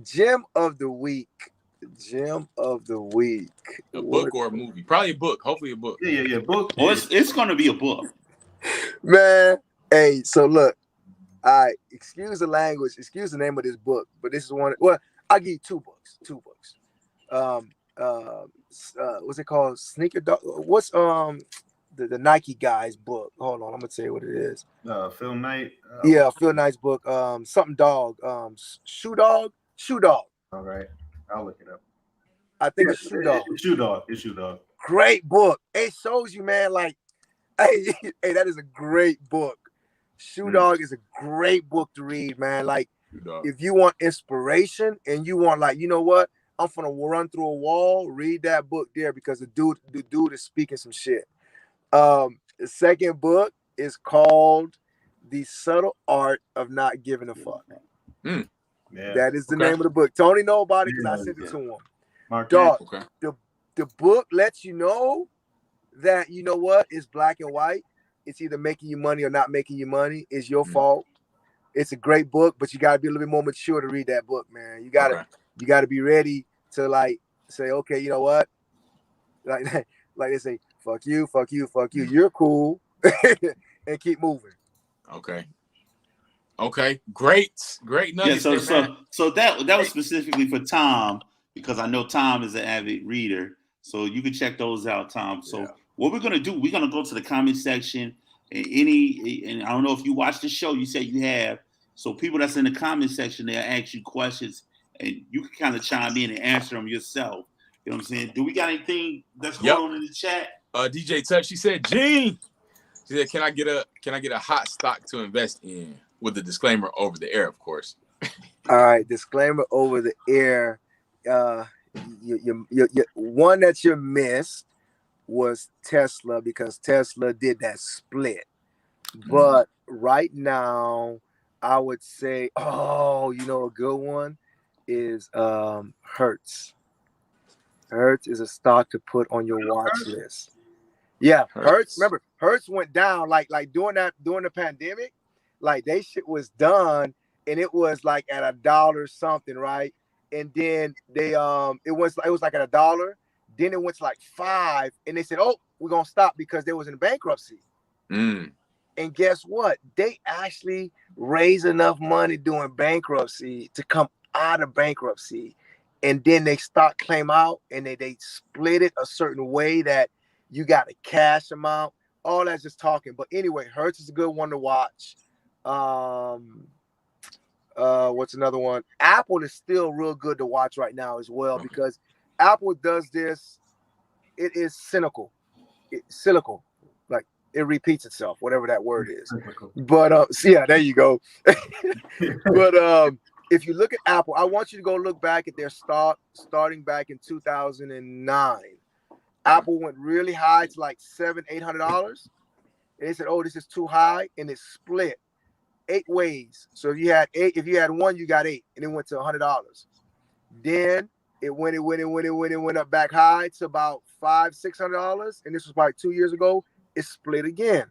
Gem of the week. Gem of the week. A book or a movie? Probably a book. Hopefully a book. Yeah, book. Oh, it's going to be a book. Man, hey, so look. All right, excuse the language, excuse the name of this book, but this is one. Well, I'll give you two books. What's it called? Sneaker Dog. What's the Nike guy's book? Hold on, I'm gonna tell you what it is. Phil Knight. Yeah, Phil Knight's book. Something dog. Shoe Dog. All right, I'll look it up. I think it's Shoe Dog. It's Shoe Dog. Great book. It shows you, man. Like, hey, that is a great book. Shoe Dog is a great book to read, man. Like, if you want inspiration and you want, like, you know what, I'm gonna run through a wall, read that book there, because the dude is speaking some shit. The second book is called The Subtle Art of Not Giving a Fuck. Yeah. That is the name of the book. Tony know about it because I sent it to him. Dog, the book lets you know that, you know what, it's black and white. It's either making you money or not making you money. It's your fault. It's a great book, but you gotta be a little bit more mature to read that book, man. You gotta be ready to, like, say, okay, you know what? Like they say, fuck you. You're cool, and keep moving. Okay. Great nuggets. Yeah, so that was specifically for Tom, because I know Tom is an avid reader. So you can check those out, Tom. So what we're gonna do, we're gonna go to the comment section, and I don't know if you watch the show, you said you have. So people that's in the comment section, they'll ask you questions, and you can kind of chime in and answer them yourself. You know what I'm saying? Do we got anything that's going on in the chat? DJ Touch, she said, Jean. She said, can I get a hot stock to invest in? With the disclaimer over the air, of course. All right, disclaimer over the air. You one that you missed was Tesla, because Tesla did that split. But right now, I would say, a good one is Hertz. Hertz is a stock to put on your watch list. Yeah, Hertz. Remember, Hertz went down like during the pandemic. Like, they shit was done, and it was like at $1 something, right? And then they it was like at $1. Then it went to like $5, and they said, "Oh, we're gonna stop," because they was in bankruptcy. And guess what? They actually raised enough money during bankruptcy to come out of bankruptcy, and then they stock claim out, and they split it a certain way that you got a cash amount. All that's just talking. But anyway, Hertz is a good one to watch. What's another one? Apple is still real good to watch right now as well, because Apple does this. It is cynical. Like, it repeats itself, whatever that word is. But so yeah, there you go. But if you look at Apple, I want you to go look back at their stock starting back in 2009. Apple went really high to like $700-800. And they said, "Oh, this is too high," and it split 8 ways. So if you had one, you got 8, and it went to $100. Then it went up back high to about $500-600, and this was probably 2 years ago. It split again,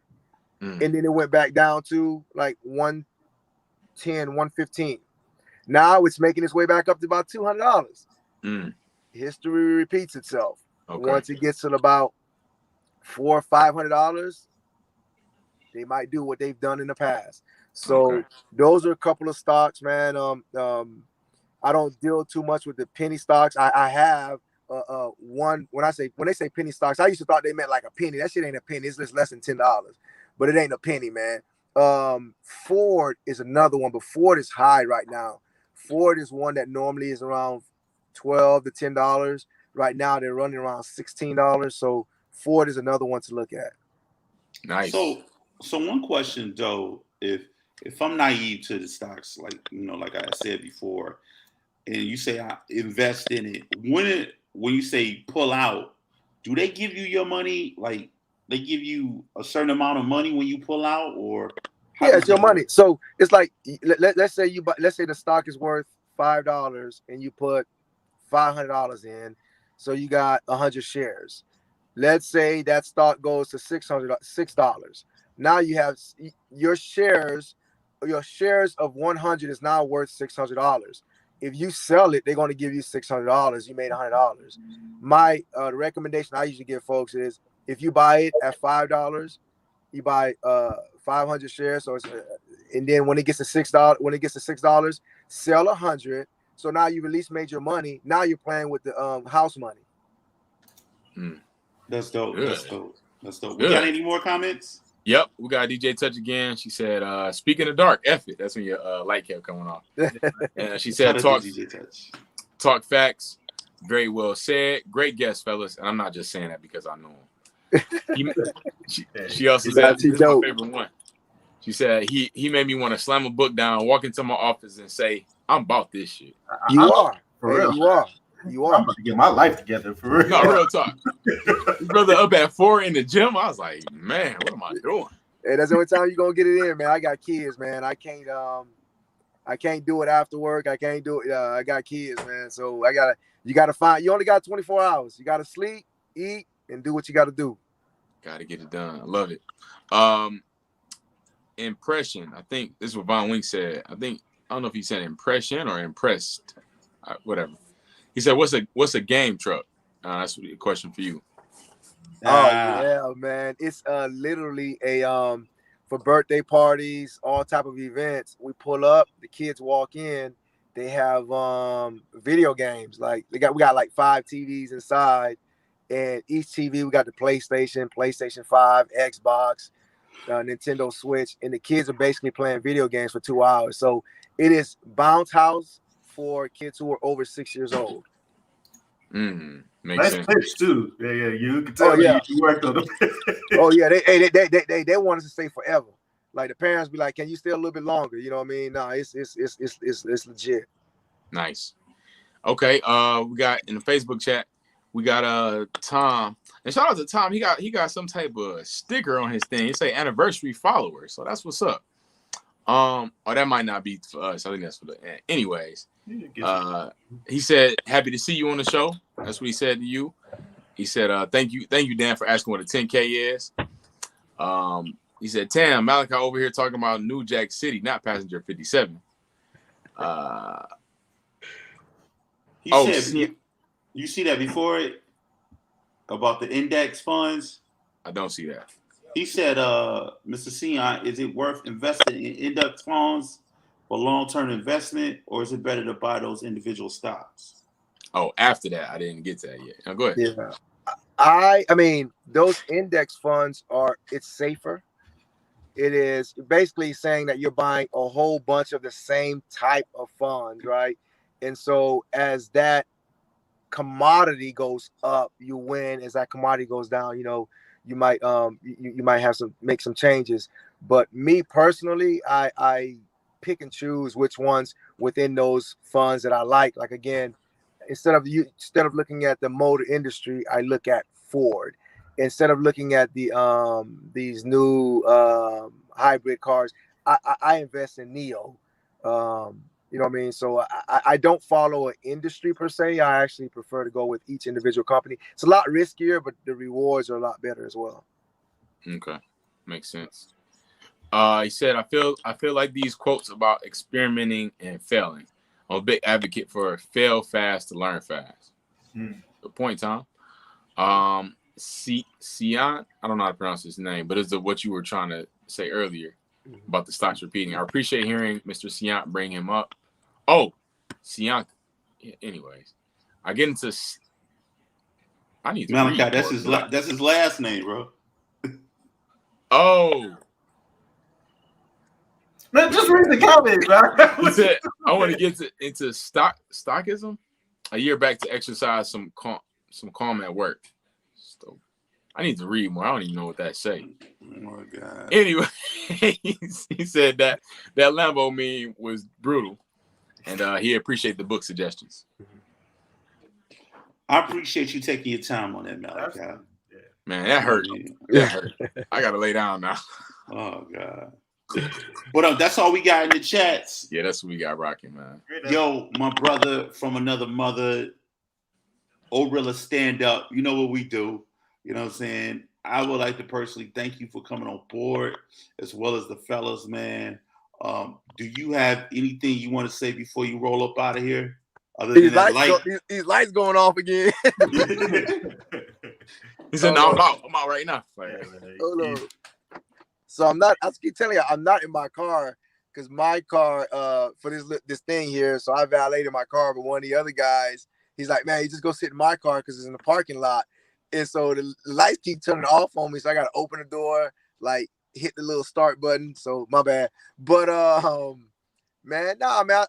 and then it went back down to like 110, 115. Now it's making its way back up to about $200. History repeats itself. Okay. Once it gets to about $400 or $500, they might do what they've done in the past. So those are a couple of stocks, man. I don't deal too much with the penny stocks. I have one. When they say penny stocks, I used to thought they meant like a penny. That shit ain't a penny. It's just less than $10, but it ain't a penny, man. Ford is another one, but Ford is high right now. Ford is one that normally is around $12 to $10. Right now they're running around $16. So Ford is another one to look at. Nice. So one question though, if I'm naive to the stocks, like like I said before, and you say I invest in it, when you say pull out, do they give you your money? Like they give you a certain amount of money when you pull out, or yeah, it's your money. So it's like let's say the stock is worth $5 and you put $500 in, so you got 100 shares. Let's say that stock goes to $6. Now you have your shares of 100 is now worth $600. If you sell it, they're going to give you $600. You made $100. My recommendation I usually give folks is if you buy it at $5, you buy 500 shares. So and then when it gets to $6, sell 100. So now you've at least made your money. Now you're playing with the house money. That's dope. Good. That's dope. We got any more comments? Yep, we got DJ Touch again. She said, "Speaking of dark, F it." That's when your light kept coming off. And she said, "Talk facts, very well said. Great guest, fellas." And I'm not just saying that because I know him. She also said, "This is my favorite one." She said, "He made me want to slam a book down, walk into my office, and say, I'm about this shit." You are. For real. You are. I'm about to get my life together for real. No, real talk. His brother up at 4 in the gym. I was like, man, what am I doing? Hey, that's the only time you're gonna get it in, man. I got kids, man. I can't do it after work. I can't do it. I got kids, man. So you only got 24 hours. You gotta sleep, eat, and do what you gotta do. Gotta get it done. I love it. Impression. I think this is what Von Wink said. I don't know if he said impression or impressed. Whatever. He said, "What's a game truck?" That's a question for you. Oh yeah, man. It's literally a for birthday parties, all type of events. We pull up, the kids walk in, they have video games. Like we got like 5 TVs inside, and each TV we got the PlayStation 5, Xbox, Nintendo Switch, and the kids are basically playing video games for 2 hours. So it is bounce house for kids who are over 6 years old. Makes sense. Pitch too. Yeah, you can tell you worked on them. Oh yeah, they want us to stay forever. Like the parents be like, "Can you stay a little bit longer?" You know what I mean? No, it's legit. Nice. Okay. We got in the Facebook chat, we got Tom. And shout out to Tom. He got some type of sticker on his thing. It say anniversary follower. So that's what's up. That might not be for us. I think that's for the anyways. He said, "Happy to see you on the show." That's what he said to you. He said, thank you, Dan, for asking what a 10K is. He said, "Tam, Malachi over here talking about New Jack City, not passenger 57. You see that before it about the index funds? I don't see that. He said, Mr. Ceant, is it worth investing in index funds for long-term investment, or is it better to buy those individual stocks? Oh, after that, I didn't get to that yet. Now, go ahead. Yeah. I mean, those index funds it's safer. It is basically saying that you're buying a whole bunch of the same type of funds, right? And so as that commodity goes up, you win. As that commodity goes down, you might you might have make some changes. But me personally, I pick and choose which ones within those funds that I like. Like again, instead of looking at the motor industry, I look at Ford. Instead of looking at these new hybrid cars, I invest in Neo. You know what I mean? So I don't follow an industry per se. I actually prefer to go with each individual company. It's a lot riskier, but the rewards are a lot better as well. Okay, makes sense. He said, I feel like these quotes about experimenting and failing. I'm a big advocate for fail fast to learn fast. Good point, Tom. Ceant, I don't know how to pronounce his name, but it's what you were trying to say earlier about the stocks repeating. I appreciate hearing Mr. Ceant bring him up. Oh, Ceant. Anyways, I get into. I need to Malachi. read That's his last name, bro. Oh. Man, just read the comments, man. He said, I want to get into stockism. A year back to exercise some calm at work. So I need to read more. I don't even know what that say. Oh my God. Anyway, he said that Lambo meme was brutal, and he appreciated the book suggestions. I appreciate you taking your time on that, Malachi. Man, that hurt. That hurt. I gotta lay down now. Oh God. But that's all we got in the chats. Yeah, that's what we got rocking, man. Yo, my brother from another mother, Orilla stand up. You know what we do. You know what I'm saying? I would like to personally thank you for coming on board, as well as the fellas, man. Do you have anything you want to say before you roll up out of here? Other than these lights going off again. He said, "No, I'm out right now." Hold on. So I keep telling you, I'm not in my car because my car for this thing here. So I valeted my car, but one of the other guys, he's like, "Man, you just go sit in my car because it's in the parking lot." And so the lights keep turning off on me, so I got to open the door, like hit the little start button. So my bad. But man,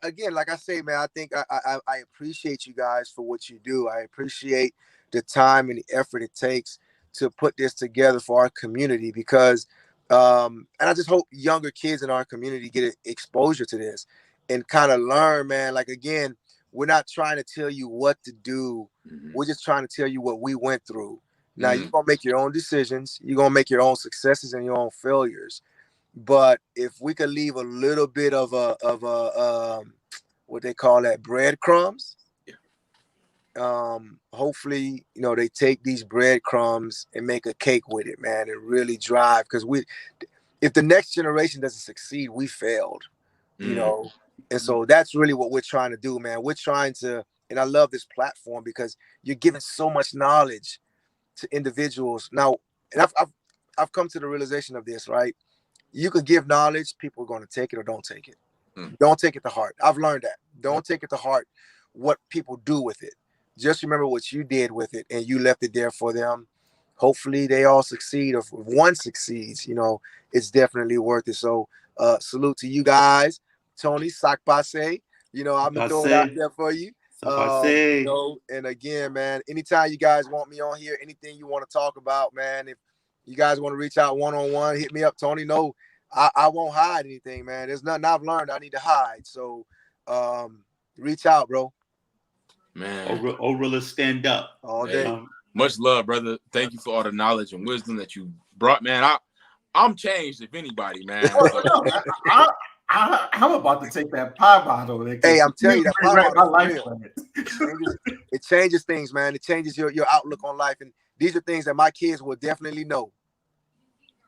again, like I say, man, I think I appreciate you guys for what you do. I appreciate the time and the effort it takes to put this together for our community because. And I just hope younger kids in our community get exposure to this and kind of learn, man. Like, again, we're not trying to tell you what to do. Mm-hmm. We're just trying to tell you what we went through. Now, you're going to make your own decisions. You're going to make your own successes and your own failures. But if we could leave a little bit of what they call that, breadcrumbs, hopefully, they take these breadcrumbs and make a cake with it, man, and really drive. Because if the next generation doesn't succeed, we failed, and so that's really what we're trying to do, man. We're trying to, and I love this platform because you're giving so much knowledge to individuals now. And I've come to the realization of this, right? You can give knowledge, people are going to take it or don't take it. Don't take it to heart. I've learned that. Don't take it to heart what people do with it. Just remember what you did with it and you left it there for them. Hopefully they all succeed. Or if one succeeds, it's definitely worth it. So salute to you guys. Tony, sac passe. I'm going to throw it out there for you. And again, man, anytime you guys want me on here, anything you want to talk about, man, if you guys want to reach out one-on-one, hit me up, Tony. No, I won't hide anything, man. There's nothing I've learned I need to hide. So reach out, bro. Man, Orilla stand up all day. Much love, brother. Thank you for all the knowledge and wisdom that you brought, man. I'm changed, if anybody, man. I'm about to take that pie bottle. Hey, I'm telling you, that pie bottle, it changes things, man. It changes your outlook on life, and these are things that my kids will definitely know.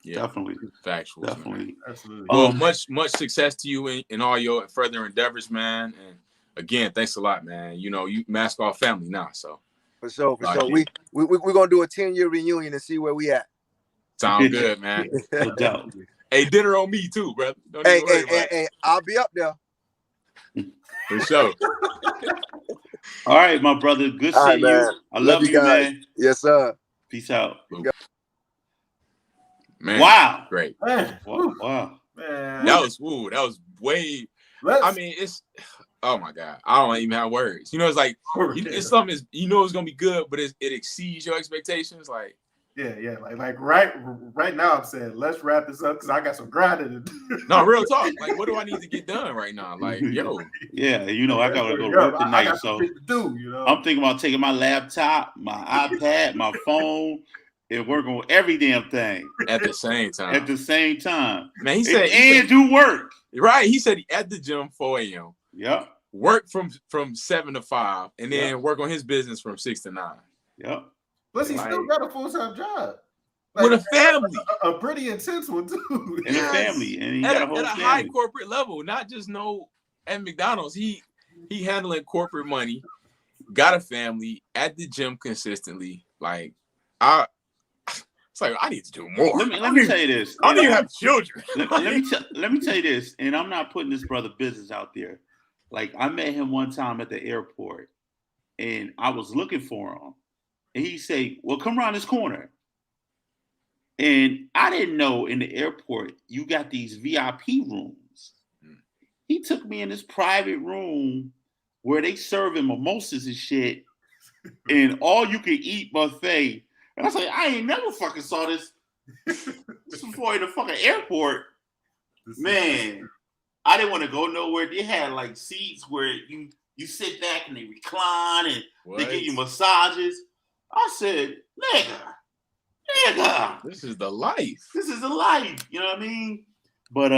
Yeah, definitely, factual, definitely, man. Absolutely. Well, much success to you in all your further endeavors, man. And again, thanks a lot, man. You mask off family now, so for sure. We're gonna do a 10-year reunion and see where we at. Sound good, man. No doubt. Hey, dinner on me too, brother. Hey, I'll be up there. For sure. All right, my brother. Good seeing you. I love you, man. Yes, sir. Peace out. Man, wow. Great. Man. Wow. Man. That was way. I mean, it's. Oh my God, I don't even have words. It's like it's something. It's gonna be good, but it exceeds your expectations. Like, Yeah. Like right now, I'm saying let's wrap this up because I got some grinding to do. No, real talk. Like, what do I need to get done right now? Like, yo. Yeah, I gotta go to work tonight, so I'm thinking about taking my laptop, my iPad, my phone, and work on every damn thing at the same time. Man, he said do work. Right. He said at the gym 4 a.m. Yep. Work from 7 to 5, and then work on his business from 6 to 9. Yep. Plus, he still got a full-time job. With a family. A pretty intense one, too. And a family. And he got a whole family. High corporate level, not just at McDonald's. He handling corporate money, got a family, at the gym consistently. Like, it's like, I need to do more. Let me tell you this. I don't even have children. let me tell you this, and I'm not putting this brother business out there. Like, I met him one time at the airport, and I was looking for him. And he said, well, come around this corner. And I didn't know in the airport, you got these VIP rooms. He took me in this private room where they serving mimosas and shit, and all you can eat buffet. And I was like, I ain't never fucking saw this before in the fucking airport. Man, I didn't want to go nowhere. They had like seats where you sit back and they recline and they give you massages. I said, nigga, this is the life. This is the life. You know what I mean? But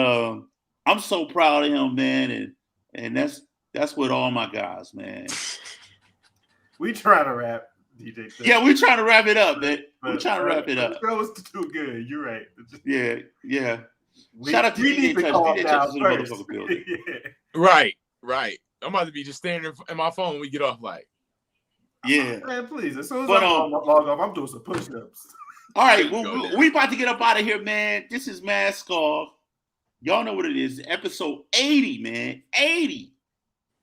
I'm so proud of him, man, and that's with all my guys, man. We trying to wrap, DJ. Yeah, we trying to wrap it up, man. We're trying to wrap it up. That was too good. You're right. Yeah. Shout out to DJ Touch. DJ Touch is in the motherfucking building. Right. I'm about to be just standing in my phone when we get off, like. Yeah. Man, please. As soon as I log off, I'm doing some push-ups. All right, we about to get up out of here, man. This is Mask Off. Y'all know what it is. Episode 80, man. 80.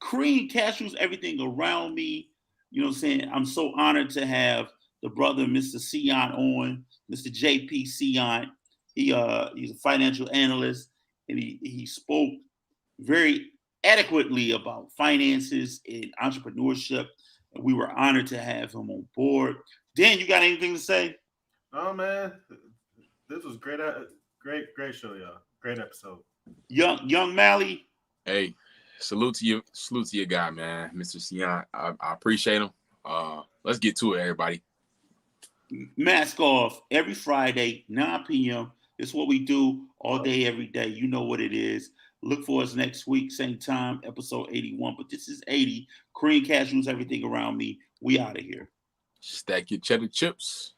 C.R.E.A.M, cashews, everything around me. You know what I'm saying? I'm so honored to have the brother, Mr. Ceant, on. Mr. J.P. Ceant. He's a financial analyst, and he spoke very adequately about finances and entrepreneurship. And we were honored to have him on board. Dan, you got anything to say? Oh man, this was great show, y'all. Great episode. Young Mally. Hey, salute to your guy, man, Mr. Ceant. I appreciate him. Let's get to it, everybody. Mask Off every Friday, 9 p.m. It's what we do all day, every day. You know what it is. Look for us next week, same time, episode 81. But this is 80. C.R.E.A.M, cashews, everything around me. We out of here. Stack your cheddar chips.